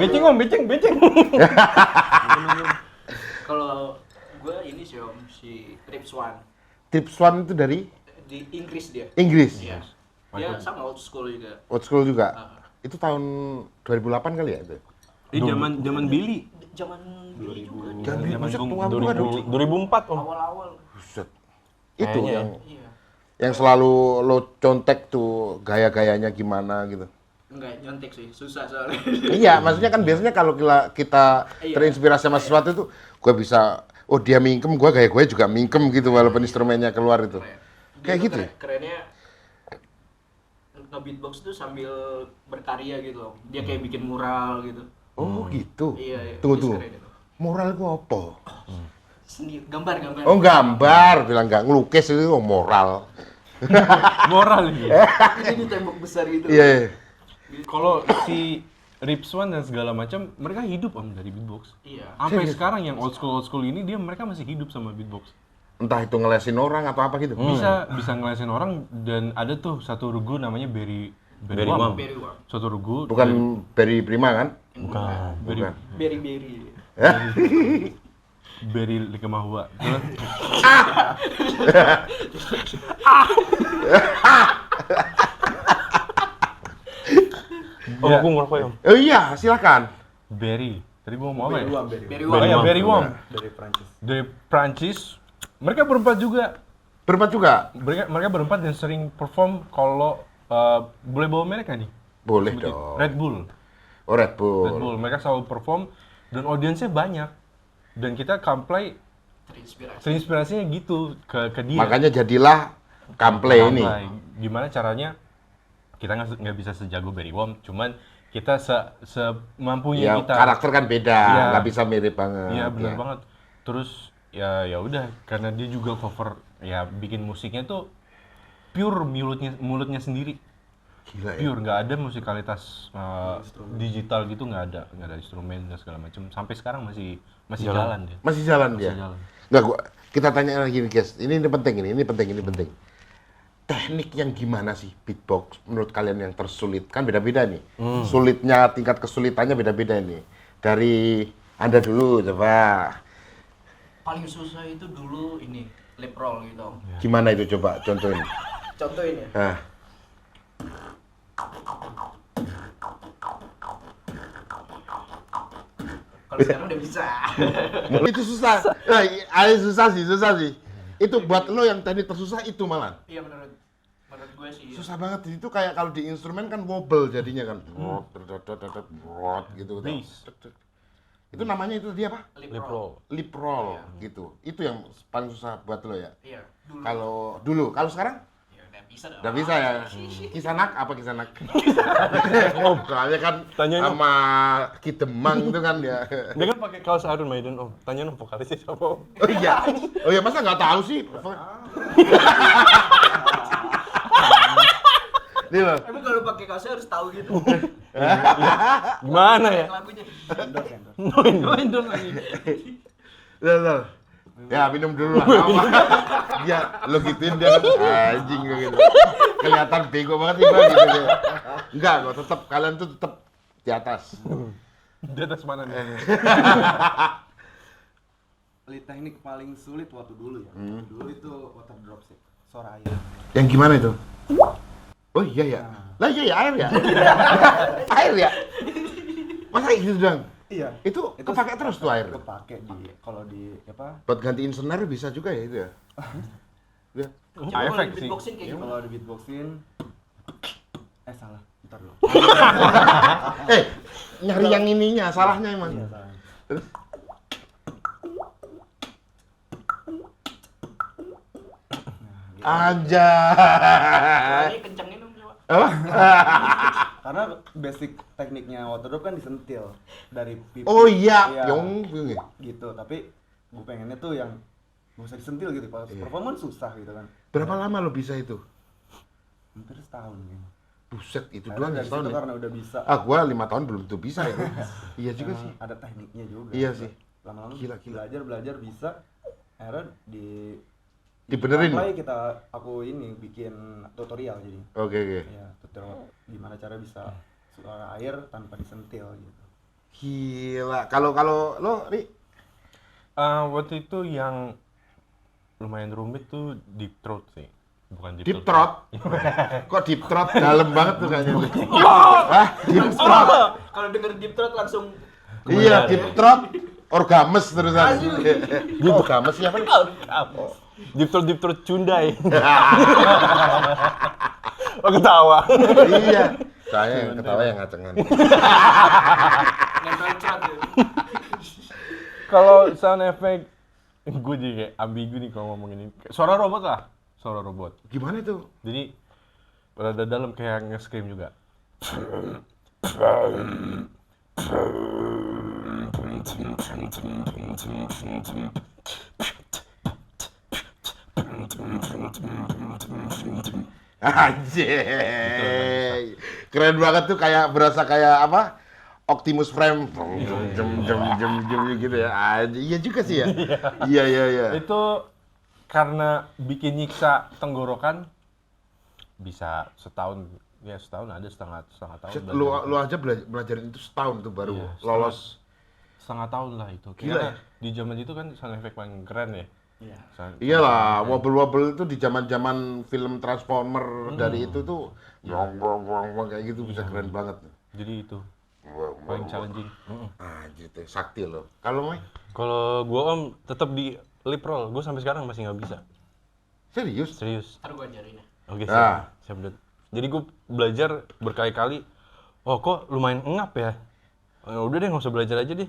Beceng, om, beceng. Kalau gue ini sih om, si Trips One. Tips one itu dari di Inggris dia. Inggris. Iya. Dia sama old school juga. Old school juga. Itu tahun 2008 kali ya itu. Ini zaman Billy. Zaman Billy juga. Jangan buset Bung- tua-tua dong. 2004 Om. Awal-awal. Buset. Itu Kayaknya yang Iya. yang selalu lo contek tuh gaya-gayanya gimana gitu. Enggak nyontek sih, susah soalnya. Iya, maksudnya kan biasanya kalau kita Iya. terinspirasi sama sesuatu itu, gue bisa, oh dia mingkem, gue gaya gue juga mingkem gitu walaupun instrumennya keluar itu. Kayak Dia gitu tuh ya? Kerennya nge-beatbox tuh sambil berkarya gitu loh. Dia kayak bikin mural gitu. Oh gitu. Iya, iya. Tunggu, Dia tunggu. keren itu. Moral itu apa? Sendiri, gambar. Oh gambar, bilang nggak ngelukis itu oh, moral. Moral ini. Ini di tembok besar gitu. Iya. Kalau si Ripswan dan segala macam, mereka hidup Om dari beatbox. Iya. Sampai sekarang yang old school ini mereka masih hidup sama beatbox. Entah itu ngelesin orang atau apa gitu. Bisa ngelesin orang dan ada tuh satu regu namanya Berry Berry Wam. Berry Wam. Suatu regu Bukan Berry Prima kan? bukan Berry Bukan. Berry. Berry Likamahua. Terus Oh, aku ngerokok ya. Om. Oh iya, silakan. Berry. Tadi gua mau apa ya? Berry Oh Wam. ya, Berry Wam. Dari Prancis. Dari Prancis. Mereka berempat juga. Berempat juga? Mereka berempat dan sering perform kalau boleh bawa mereka nih. Boleh Sebutin. dong. Red Bull. Oh Red Bull. Red Bull. Mereka selalu perform dan audiensnya banyak. Dan kita Kamplay Terinspirasi. terinspirasinya gitu ke dia. Makanya jadilah Kamplay ini. Kamplay. Gimana caranya? Kita nggak bisa sejago Berry Wam, cuman kita semampunya Ya, kita. karakter kan beda, Iya. nggak bisa mirip banget. Iya benar ya. banget. Terus ya udah karena dia juga cover ya bikin musiknya tuh pure mulutnya sendiri. Gila ya. Pure nggak ada musikalitas digital gitu, nggak ada instrumen dan segala macam. Sampai sekarang masih jalan dia. Masih jalan dia. jalan. Nggak, kita tanya lagi nih guys. Ini penting ini penting. Teknik yang gimana sih beatbox menurut kalian yang tersulit? Kan beda-beda nih. Sulitnya, tingkat kesulitannya beda-beda nih. Dari Anda dulu coba. Paling susah itu dulu ini lip roll gitu. Gimana itu coba contohin. Contohin ya. Nah, Kalau sekarang udah bisa. itu susah. Nah, susah sih. Itu buat lo yang tadi tersusah itu malah. Iya menurut gue sih. Iya. Susah banget itu kayak kalau di instrumen kan wobble jadinya kan. Brot gitu. Bass. Itu namanya itu dia apa? Lip roll. Lip roll gitu. Itu yang paling susah buat lo ya. Iya. Dulu. Kalau sekarang Ya udah bisa dong. udah bisa ya. Kisanak apa Kisanak? Oh, soalnya kan Tanyain dong. sama Kidemang itu kan ya. Dia kan pakai kaos Iron Maiden Om. Tanya dong vokalisnya siapa Om. Oh iya masa nggak tahu sih? Nih loh. Emang kalau pakai kaosnya harus tahu gitu. Gimana ya? Lagunya. Endorse lagi. Loh. Ya minum dulu lah. Dia lo gituin dia kan anjing gitu. Kelihatan bego banget nih Bang, gitu. Enggak kok, tetap kalian tuh tetap di atas. Di atas mana nih? Teknik paling sulit waktu dulu ya. Dulu itu water drop sih. Suara air. Yang gimana itu? Oh iya ya. Lah iya ya air ya. Air ya. Masa gitu dong? Iya. Itu kepake terus tuh air. Kepake di kalau di apa? Buat gantiin senar bisa juga ya itu ya. Ya. Coba kalau efek di sih. beatboxing kayak gimana? Kalau di beatboxin salah. Bentar dulu. Nyari yang ininya, salahnya emang. Iya, salah. Terus? Anjay. Ini kencengin dong coba. Apa? Karena basic tekniknya water drop kan disentil dari pipi. Oh iya, Iya, Yong. gitu. Tapi gue pengennya tuh yang gak usah disentil gitu. Kalau performance susah gitu kan. Berapa lama lo bisa itu? Hampir setahun gitu. Buset, itu Karena doang dari setahun situ ya? karena udah bisa. Ah, gua 5 tahun belum tuh bisa ya. Iya juga Emang sih. ada tekniknya juga. Iya sih. Lama-lama Gila. belajar bisa. Akhirnya Dibenerin? Apply aku ini bikin tutorial jadi. Oke. Ya, tutorial gimana cara bisa suara air tanpa disentil gitu. Gila. Kalau lo, Ri, Waktu itu yang lumayan rumit tuh deep throat sih. Bukan Deep throat. Kok deep throat dalam banget tuh kayaknya. Hah? Deep throat. Kalau denger deep throat langsung Iya, deep throat. Orgames terusan. Kok orgames siapa nih? Deep throat Cundai. Oh ketawa. Iya. Saya yang ketawa yang ngacengan. nempel cerat ya. Kalau sound effect, gue jadi kayak ambigu nih kalau ngomongin ini. Suara robot lah, suara robot. Gimana itu? Jadi rada dalam kayak nge-scream juga. Anjay. Keren banget tuh, kayak berasa kayak apa? Optimus Prime. Jem gitu ya. Iya juga sih ya. Iya. Itu karena bikin nyiksa tenggorokan bisa setahun, ya setahun ada setengah tahun. Lu aja belajarin itu setahun tuh baru Iya, lolos. setengah tahun lah itu. Gila Karena ya? di zaman itu kan sound effect paling keren ya. Iya. Iyalah, wobble-wobble itu di zaman-zaman film Transformer dari itu tuh kayak gitu bisa keren banget. Jadi itu paling challenging. Gitu, sakti loh. Kalau Mai? Kalau gua Om tetap di lip roll, gua sampai sekarang masih nggak bisa. Serius? Serius. Ntar gue ajarin ya. Oke, Ah. siap. Jadi gue belajar berkali-kali. Oh kok lumayan ngap ya? Udah deh nggak usah belajar aja deh.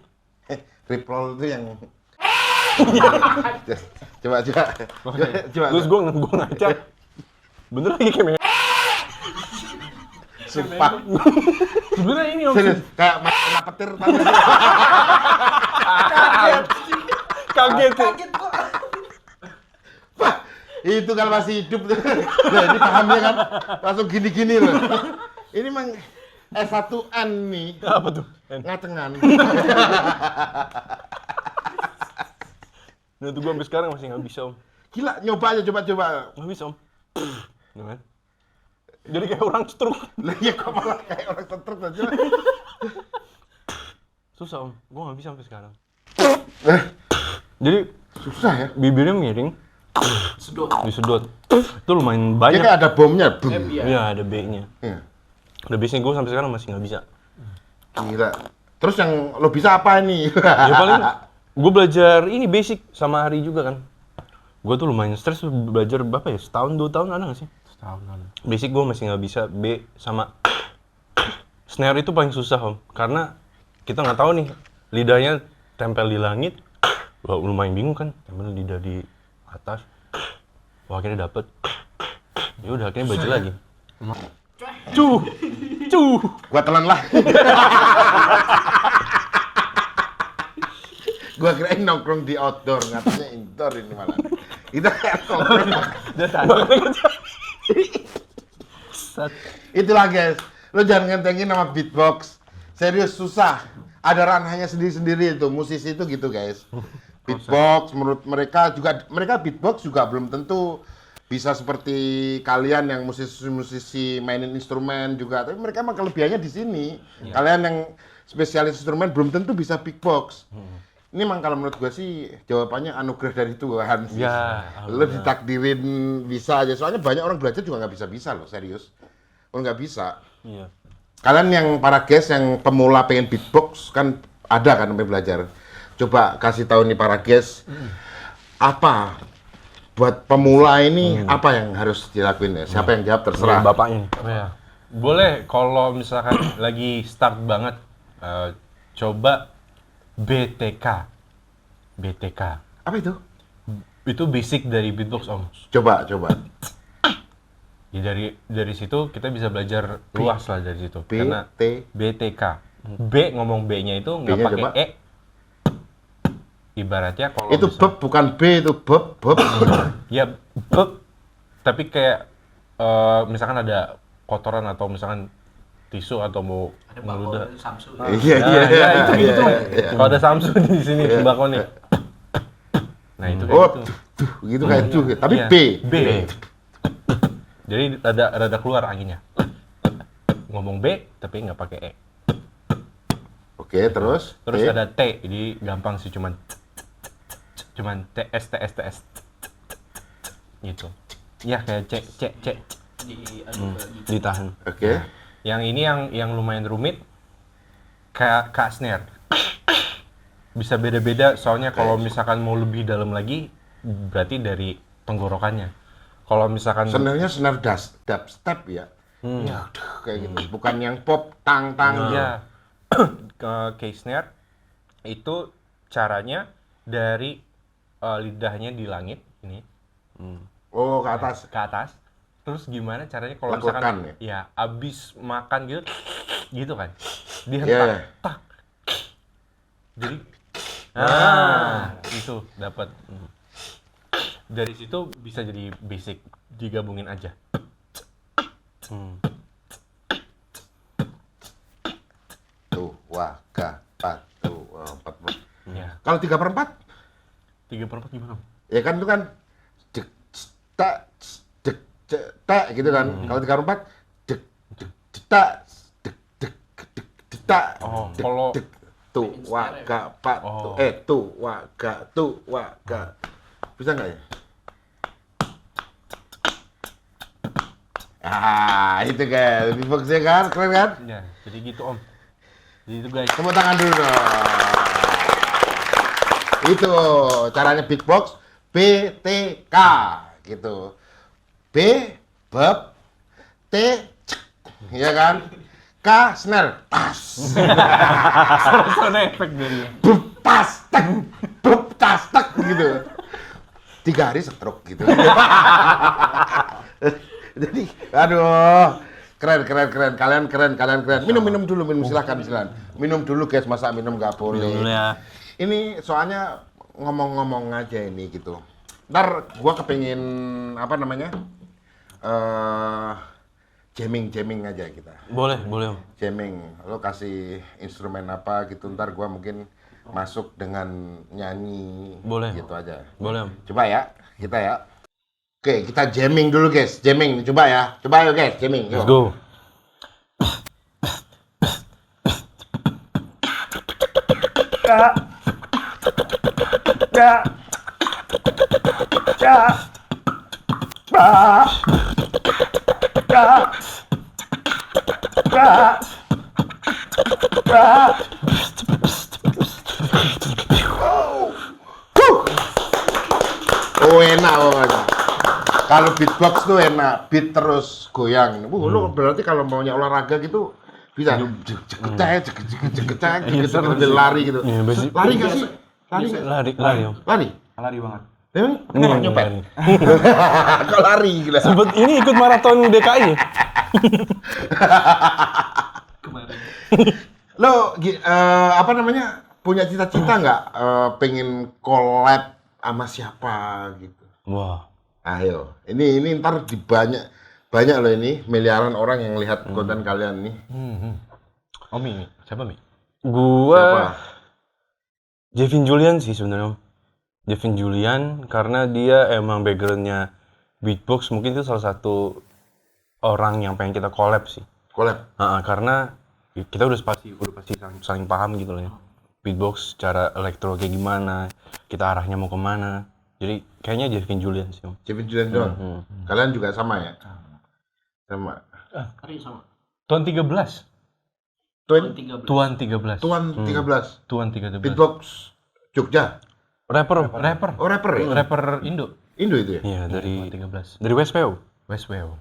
Riprol itu yang coba. Terus gue ngaca. Bener lagi kayak Sumpah. sebenarnya ini Om. Serius, kayak kena petir tadi. Kaget. Wah, itu kalau masih hidup tuh. Nah, ini pahamnya kan langsung gini-gini loh. Ini emang S1N nih. Apa tuh? Ngacengan. Nah itu gue sampai sekarang masih nggak bisa Om. Gila, nyoba aja coba. Nggak bisa Om. Tuh kan? Jadi kayak orang stroke. Lah iya kok malah kayak orang setruk aja. Susah Om. Gue nggak bisa sampai sekarang. Eh, Jadi susah ya. bibirnya miring, Sedot. disedot. Itu lumayan Dia banyak. kayak ada bomnya. Bum. Iya. Iya ada B-nya. Iya. Ada B-nya gue sampai sekarang masih nggak bisa. Gila. Terus yang lo bisa apa nih? Ya paling gue belajar ini basic sama Hari juga kan. Gue tuh lumayan stres tuh belajar berapa ya? Setahun, 2 tahun ada nggak sih? Setahun ada. Basic gue masih nggak bisa. B sama snare itu paling susah Om. Karena kita nggak tahu nih lidahnya tempel di langit. Wah lumayan bingung kan. Tempel lidah di atas. Wah akhirnya dapet. Ya udah akhirnya belajar lagi. Cuh. Gua telan lah. Gua kirain nongkrong di outdoor, katanya indoor ini malah. Kita kayak nongkrong. Itulah guys, lo jangan ngentengin nama beatbox. Serius susah. Ada ranahnya sendiri-sendiri itu, musisi itu gitu guys. Beatbox menurut mereka beatbox juga belum tentu bisa seperti kalian yang musisi-musisi mainin instrumen juga. Tapi mereka emang kelebihannya di sini. Kalian yang spesialis instrumen belum tentu bisa beatbox. Ini emang kalau menurut gue sih jawabannya anugerah dari Tuhan sih. Ya, Lo ditakdirin bisa aja. Soalnya banyak orang belajar juga nggak bisa-bisa loh, serius. Kalau nggak bisa. Iya. Kalian yang para guys yang pemula pengen beatbox kan ada kan sampai belajar. Coba kasih tahu nih para guys apa buat pemula ini apa yang harus dilakuin ya? Siapa yang jawab terserah. Bapaknya nih. Oh ya, boleh kalau misalkan lagi start banget, coba BTK. Apa itu? Itu basic dari beatbox Om. Coba. Ya, dari situ kita bisa belajar luas lah dari situ. Karena BTK. B ngomong B-nya itu nggak B-nya pakai coba. E. Ibaratnya kalau Itu misal- beb bukan B, itu beb. Ya, beb. Tapi kayak misalkan ada kotoran atau misalkan tisu atau mau Ada bakul ngeludah. Samsung. Iya. Itu gitu. Iya. Kalau ada Samsung di sini tembakau nih. Nah, itu kayak Oh, gitu. gitu kayak itu. Tapi Iya. B. B. Jadi rada keluar anginnya. Ngomong B tapi nggak pakai E. Oke, terus? Terus T. ada T, jadi gampang sih cuman TS gitu. Ya kayak cek cek cek. Ditahan. Oke. Yang ini yang lumayan rumit kayak snare. Bisa beda-beda soalnya kalau misalkan mau lebih dalam lagi berarti dari tenggorokannya. Kalau misalkan Snare-nya snare dubstep ya. Ya, aduh, kayak gitu. Bukan yang pop tang-tang. ya ke case snare itu caranya dari lidahnya di langit ini Oh, ke atas. ke atas. Terus gimana caranya kalau Lekukan, misalkan ya abis makan gitu gitu kan dihentak Iya. tak. Jadi itu dapat. Dari situ bisa jadi basic digabungin aja. Tuh, wah, empat. Tuh, wah, 4. Ya. Kalau 3/4? 3/4 gimana? Ya kan itu kan cek tak cek tak gitu kan. Kalau 3/4 cek tak tak. Oh, kalau tuh waga pak tuh tuh waga. Bisa nggak ya? Itu kan, beatboxnya kan, keren kan? ya, jadi gitu Om. Jadi itu guys. Tepuk tangan dulu dong. Itu caranya beatbox BTK gitu. B beb T cek, ya kan? K snare tas. Sound efek dari. Bup tas tek, bup tas tek gitu. 3 hari stroke gitu. Jadi, aduh, keren. Kalian keren. Minum dulu, silahkan. Minum dulu guys, masa minum nggak boleh. Ya. Ini soalnya ngomong-ngomong aja ini gitu. Ntar gua kepengin apa namanya? Jamming aja kita. Boleh Om. Jamming. Lo kasih instrumen apa gitu, ntar gua mungkin masuk dengan nyanyi. Boleh. Gitu aja. Boleh Om. Coba ya, kita ya. Oke, kita jamming dulu guys. Jamming, coba ya. Coba yuk guys, jamming. Yuk. Let's go. Oh enak pokoknya. Kalau beatbox tuh enak, beat terus goyang. Lo berarti kalau maunya olahraga gitu bisa sambil lari gitu. Iya, basic. Lari nggak sih? Lari nggak? Lari Om. Lari? Lari banget. Emang? Ini Nggak nyopet? lari. Kok lari gila? Sempet ini ikut maraton DKI ya? Lo apa namanya? Punya cita-cita nggak pengen collab sama siapa gitu? Wah. Ayo, ini ntar di banyak loh ini miliaran orang yang lihat konten kalian nih. Om ini siapa Mi? Siapa? Gua Jevin Julian sih sebenarnya Om. Jevin Julian karena dia emang backgroundnya beatbox, mungkin itu salah satu orang yang pengen kita collab sih. Collab. Karena kita udah pasti saling paham gitu loh ya. Beatbox cara elektro kayak gimana, kita arahnya mau kemana. Jadi kayaknya Jevin Julian sih Om. Jevin Julian doang. Kalian juga sama ya? Sama. Hari sama. Tuan 13. Tuan 13. Tuan 13. Tuan 13. 13. Beatbox Jogja. Rapper Om. Oh rapper ya? Rapper Indo. Indo itu ya? Iya dari 13. WestPO. Westwell.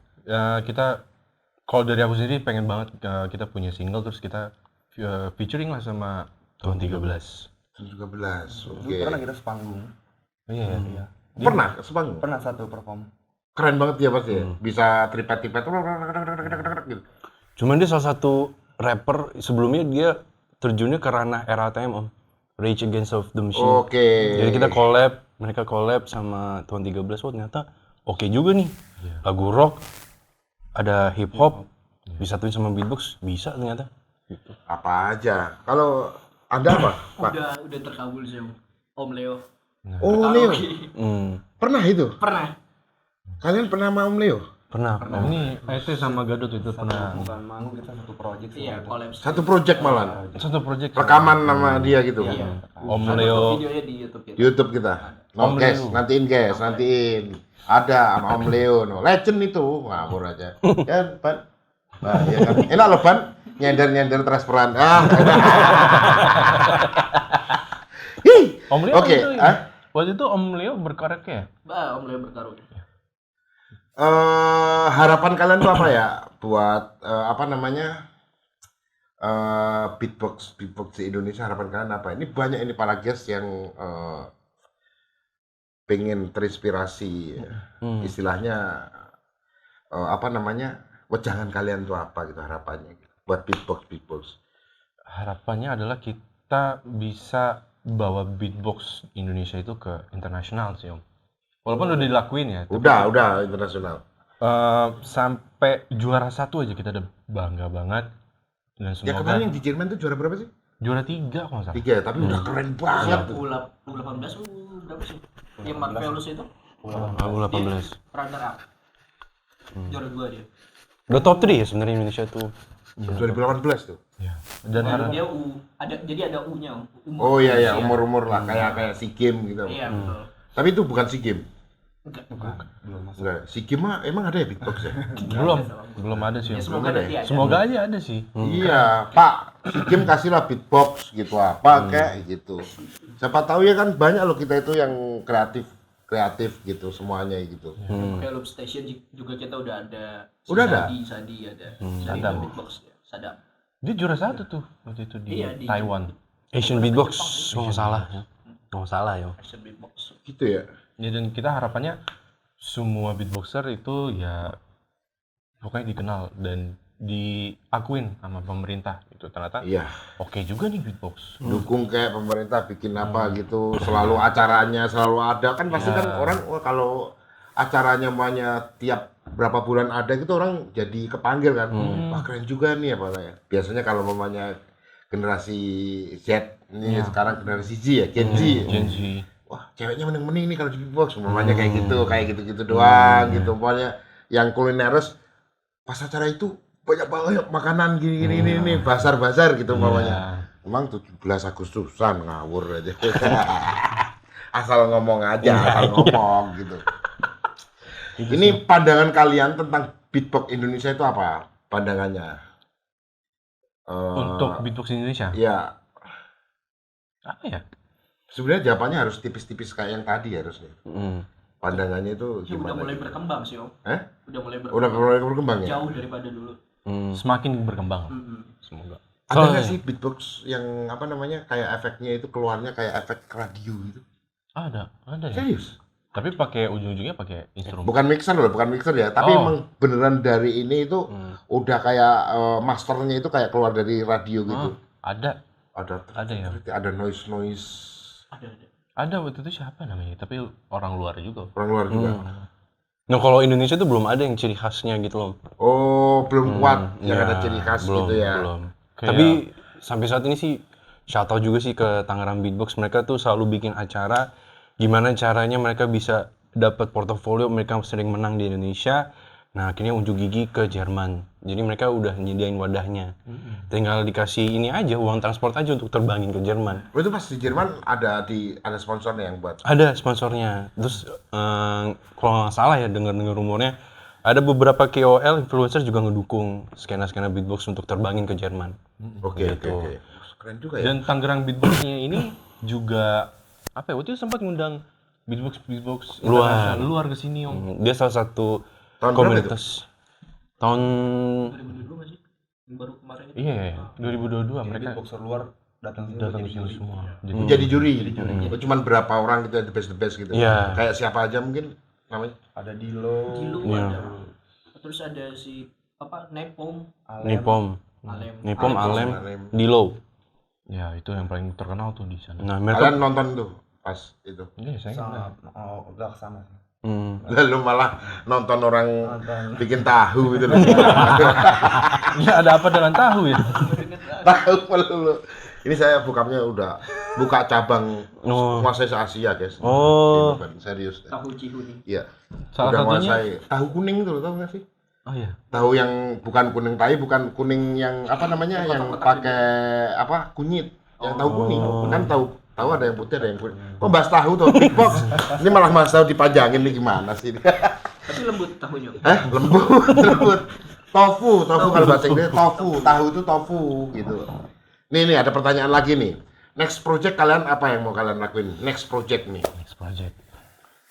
Kita kalau dari aku sendiri pengen banget kita punya single terus kita featuring lah sama Tuan 13. 13. Oke. Pernah kita sepanggung. Iya. Pernah sepanggung? Pernah satu perform. Keren banget dia pasti ya. Bisa tripet-tripet gitu. Cuman dia salah satu rapper sebelumnya dia terjunnya ke ranah RATM Om. Rage Against of the Machine. Oke. Jadi kita mereka collab sama Tuan 13. Oh ternyata oke juga nih. Lagu rock, ada hip hop, disatuin sama beatbox, bisa ternyata. Apa aja? Kalau Anda apa, Pak? Udah terkabul sih Om Leo. Oh, Leo. Pernah itu? Pernah. Kalian pernah sama Om Leo? Pernah. Ini ET sama Gadot itu pernah Bukan manggung, kita satu project. Iya, collab. Satu project malah. satu project Rekaman sama dia gitu. Om Leo Videonya di YouTube Di YouTube kita. No, Om guys, Leo. nantiin. Ada sama Om Leo, no. Legend itu, ngawur aja. Ya, Ban. Nah, ya kan. Enak loh, Ban. Nyender transferan. Hi. Om Leo Oke, itu, waktu itu Om Leo berkaret ya? Om Leo berkarung. Harapan kalian tuh apa ya buat apa namanya beatbox di Indonesia, harapan kalian apa? Ini banyak ini para guest yang pengen terinspirasi, istilahnya apa namanya, wejangan kalian tuh apa gitu harapannya gitu, buat beatbox. Harapannya adalah kita bisa bawa beatbox Indonesia itu ke internasional sih Om. Walaupun udah dilakuin ya. tapi, Udah internasional. sampai juara 1 aja kita udah bangga banget. Dan Ya semoga kemarin yang di Jerman tuh juara berapa sih? juara 3 kalau nggak salah. 3, tapi udah keren banget. U18 berapa sih? Yang Marvelous itu? U18. Runner up. Juara 2 dia. Udah top 3 ya sebenarnya Indonesia tuh. 2018 tuh. Ya. Dan Dia jadi ada U-nya. Oh iya umur lah kayak SEA Games gitu. Iya, betul. Tapi itu bukan SEA Games. Enggak. SEA Games mah emang ada ya beatbox ya? belum ada sih. Ya, Om. semoga nanti ada. Semoga aja ada sih. Iya, Pak, SEA Games kasihlah beatbox gitu apa kayak gitu. Siapa tahu ya kan banyak loh kita itu yang kreatif gitu semuanya gitu. Kayak Loop Station juga kita udah ada. Udah ada? Sadi ada. Sadam. Beatbox ya. Sadam. Dia juara 1 tuh waktu itu di Iya, di Taiwan. Asian Beatbox, kalau nggak salah. Kalau nggak salah ya. Asian Beatbox. Gitu ya. Ya, dan kita harapannya semua beatboxer itu ya pokoknya dikenal dan diakuin sama pemerintah gitu. Ternyata Iya, oke juga nih beatbox. dukung kayak pemerintah bikin apa gitu, selalu acaranya selalu ada kan pasti kan orang wah, kalau acaranya namanya tiap berapa bulan ada gitu orang jadi kepanggil kan. Wah, keren juga nih apa ya. Biasanya kalau mamanya generasi Z ini sekarang generasi Z ya, Gen Z. Gen Z. Wah, ceweknya mending nih kalau di beatbox, mamanya kayak gitu doang gitu. Pokoknya yang kulineres pas acara itu banyak banget makanan gini ini bazar gitu mamanya. Emang 17 Agustusan ngawur aja. Asal ngomong aja, asal ngomong gitu. Ini pandangan kalian tentang beatbox Indonesia itu apa? Pandangannya? Untuk beatbox Indonesia, Ya, apa ya? sebenarnya jawabannya harus tipis-tipis kayak yang tadi harusnya. Pandangannya itu Ya, udah gimana? mulai berkembang sih, Om. Eh? Udah mulai Udah berkembang. mulai berkembang ya? Jauh daripada dulu. Semakin berkembang. Mm-mm. Semoga. Ada nggak sih beatbox yang apa namanya kayak efeknya itu keluarnya kayak efek radio gitu? Ada ya. Serius? Tapi pakai ujung-ujungnya pakai instrumen. Bukan mixer loh, bukan mixer ya. Tapi Oh. emang beneran dari ini itu udah kayak masternya itu kayak keluar dari radio gitu. Ada Ada ya. ada noise Ada. Ada waktu itu siapa namanya? Tapi orang luar juga. orang luar juga. Nah kalau Indonesia tuh belum ada yang ciri khasnya gitu loh. Oh, belum kuat yang Ya, ada ciri khas belum, gitu ya. Belum. Kayak- Tapi sampai saat ini sih shout out juga sih ke Tangerang Beatbox. Mereka tuh selalu bikin acara gimana caranya mereka bisa dapat portofolio, mereka sering menang di Indonesia. Nah akhirnya unjuk gigi ke Jerman. Jadi mereka udah nyediain wadahnya. Tinggal dikasih ini aja, uang transport aja untuk terbangin ke Jerman. Oh, itu pas di Jerman ada sponsornya yang buat. Ada sponsornya. Terus kalau nggak salah ya dengar-dengar rumornya ada beberapa KOL influencer juga ngedukung skena-skena beatbox untuk terbangin ke Jerman. Oke. Keren juga ya. Dan Tangerang Beatbox-nya ini juga apa ya? Waktu itu sempat ngundang beatbox Luar. internasional luar ke sini, Om. Dia salah satu Tahun berapa komunitas. Tahun 2022 nggak sih? Yang baru kemarin itu. Iya, 2022 mereka Boxer luar datang datang ke sini semua. Jadi juri. Oh, cuman berapa orang gitu the best gitu. Iya. Kayak siapa aja mungkin namanya. ada Dilo, Dulu Iya. ada. Terus ada si Nepom, Nipom, Alem. Nipom, Alem. Alem, Dilo. Ya, itu yang paling terkenal tuh di sana. Nah mereka Kalian nonton tuh pas itu. Iya, saya nggak tahu. enggak kesana sih. Lalu malah nonton orang bikin tahu gitu loh. Ya, ada apa dengan tahu ya? Tahu melulu. Ini saya bukamnya udah buka cabang Oh. menguasai se-Asia, guys. Oh. Ini bukan serius. Tahu Cihuni. Iya. Salah Udah satunya- menguasai. Tahu kuning itu loh, tahu nggak sih? Oh iya. Tahu yang bukan kuning tai, bukan kuning yang apa namanya, yang pakai apa kunyit. Yang tahu kuning, kan tahu Tahu ada yang putih, ada yang kuning. Kok bahas tahu tuh, beatbox. Ini malah bahas tahu dipanjangin nih gimana sih? Tapi lembut tahunya. Lembut. Tofu kalau bahasa Inggris tofu, tahu itu tofu gitu. Nih ada pertanyaan lagi nih. Next project kalian apa yang mau kalian lakuin? Next project nih. Next project.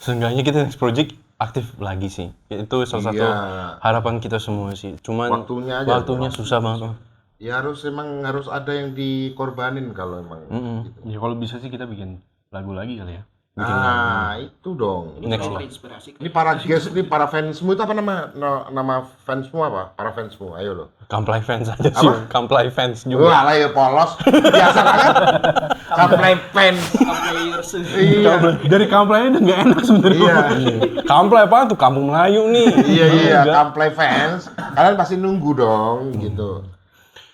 Seenggaknya kita next project aktif lagi sih. Itu salah satu Iya. harapan kita semua sih. Cuman waktunya susah banget. Om. Ya harus ada yang dikorbanin kalau emang. Gitu. Ya kalau bisa sih kita bikin lagu lagi kali ya. Itu dong. Next Kalau lah. inspirasi Ini para guest, ini para fansmu itu apa nama fansmu apa? Para fansmu, ayo lo. Kamplay fans aja sih. Kamplay fans juga. Wah, lah ya polos. Biasa kan? Kamplay fans. players. Iya. Dari kamplaynya udah nggak enak sebenarnya. Iya. Kamplay apa tuh? Kampung Melayu nih. Iya, Kamplay fans. Kalian pasti nunggu dong, gitu.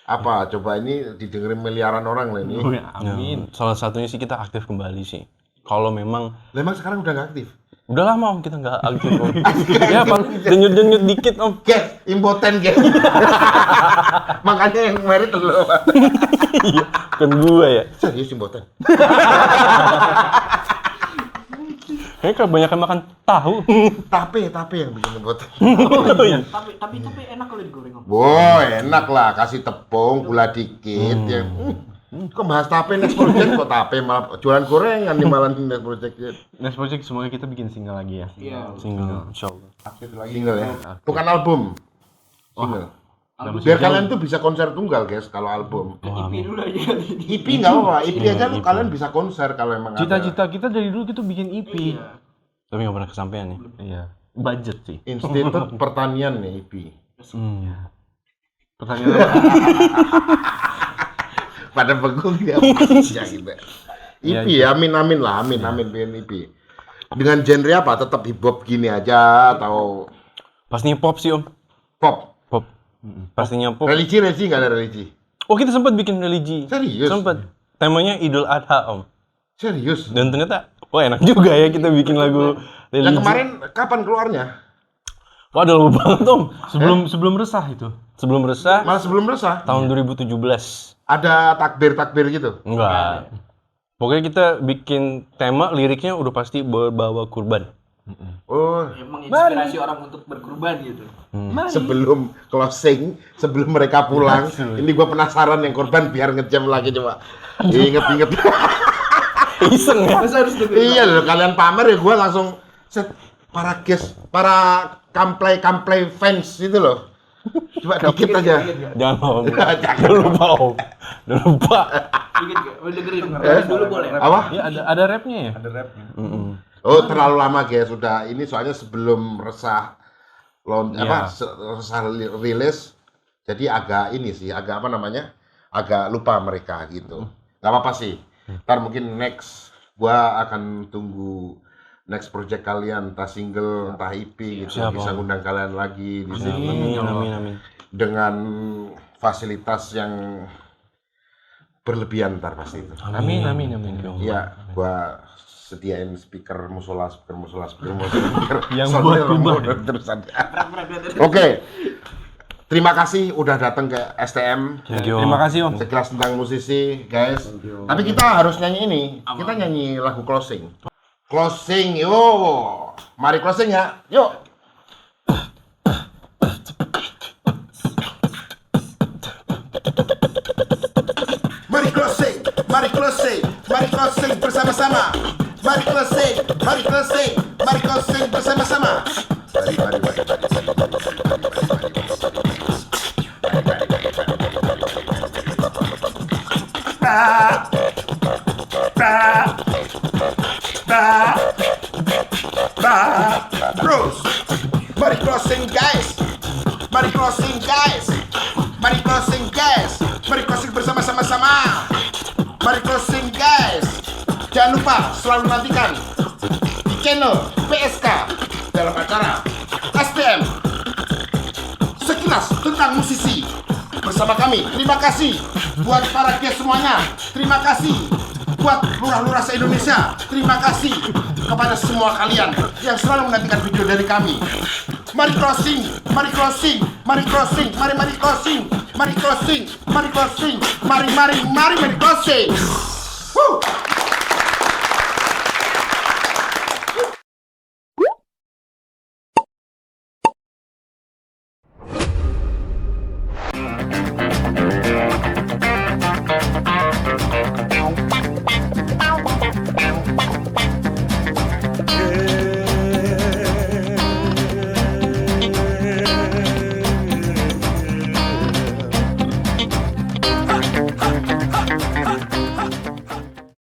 Apa? Coba ini didengerin miliaran orang lah ini. Oh, ya, amin. Salah satunya sih kita aktif kembali sih. Kalau memang Memang sekarang udah nggak aktif. udah lama Om kita nggak aktif Om. Ya paling denyut-denyut dikit Om. Guys, impoten guys. Makanya yang merit lo. Iya, kan gua ya. Serius impoten. Kayaknya kebanyakan makan tahu. Tape yang bikin impoten. Tapi enak kalau digoreng Om. Boy, enak lah, kasih tepung, gula dikit ya. Kok bahas tape next project kok tape malah jualan gorengan nih malah next project. Next project semoga kita bikin single lagi ya. Iya. Single, insyaallah. Single ya. Bukan album. Single. Biar kalian tuh bisa konser tunggal guys kalau album. IP dulu aja. EP nggak apa-apa, EP aja tuh kalian bisa konser kalau emang ada. Cita-cita kita dari dulu kita bikin EP. Tapi nggak pernah kesampaian nih. Iya. Budget sih. Institut Pertanian nih EP. Pertanyaan apa? Pada bengong dia ya gitu. EP ya, amin bikin EP. Dengan genre apa? Tetap hip hop gini aja atau Pastinya pop sih Om. pop? Pop. Pastinya pop. Religi nggak ada religi. Oh kita sempat bikin religi. Serius? Sempat. Temanya Idul Adha Om. Serius? Dan ternyata, wah enak juga ya kita bikin lagu religi. Yang kemarin kapan keluarnya? Wah udah lama banget Om. Sebelum resah itu. Sebelum resah, Malah sebelum resah. tahun 2017. Ada takbir gitu. Enggak. Pokoknya kita bikin tema liriknya udah pasti berbawa kurban. Oh, Emang inspirasi orang untuk berkurban gitu. sebelum closing, sebelum mereka pulang, ini gua penasaran yang korban biar ngejam lagi coba. Ingat. Iseng ya? Masa harus dengerin? Iya loh, kalian pamer ya gua langsung set para guest, para kamplay fans itu loh. Coba dikit aja. Jangan Om. Jangan. Jangan lupa Om. Jangan lupa. Dikit gak? Mau dengerin? Dengerin dulu boleh. Apa? Ya ada rapnya ya? Ada rapnya. Oh, terlalu lama guys, sudah ini soalnya sebelum resah resah rilis. Jadi agak ini sih, agak apa namanya? Agak lupa mereka gitu. Gak apa-apa sih. Ntar mungkin next gua akan tunggu next project kalian, entah single, entah EP gitu, Siap, bisa Om. ngundang kalian lagi di sini Amin. dengan fasilitas yang berlebihan ntar pasti itu. Amin. Iya, gua sediain speaker musola. Yang buat kurban. Terus ada. Oke. Terima kasih udah datang ke STM. Thank you, Om. Terima kasih Om. Sekelas tentang musisi, guys. Tapi kita harus nyanyi ini. Kita nyanyi lagu closing. Closing, yuk. Mari closing ya. Yuk. Mari closing bersama-sama. Mari closing bersama-sama. Bros, mari closing guys. Mari closing bersama-sama. Mari closing guys. Jangan lupa selalu nantikan di channel PSK dalam acara STM Sekilas Tentang Musisi bersama kami. Terima kasih buat para guest semuanya. Terima kasih buat lurah-lurah se-Indonesia. Terima kasih kepada semua kalian yang selalu menantikan video dari kami. Mari closing. Mari closing. Woo!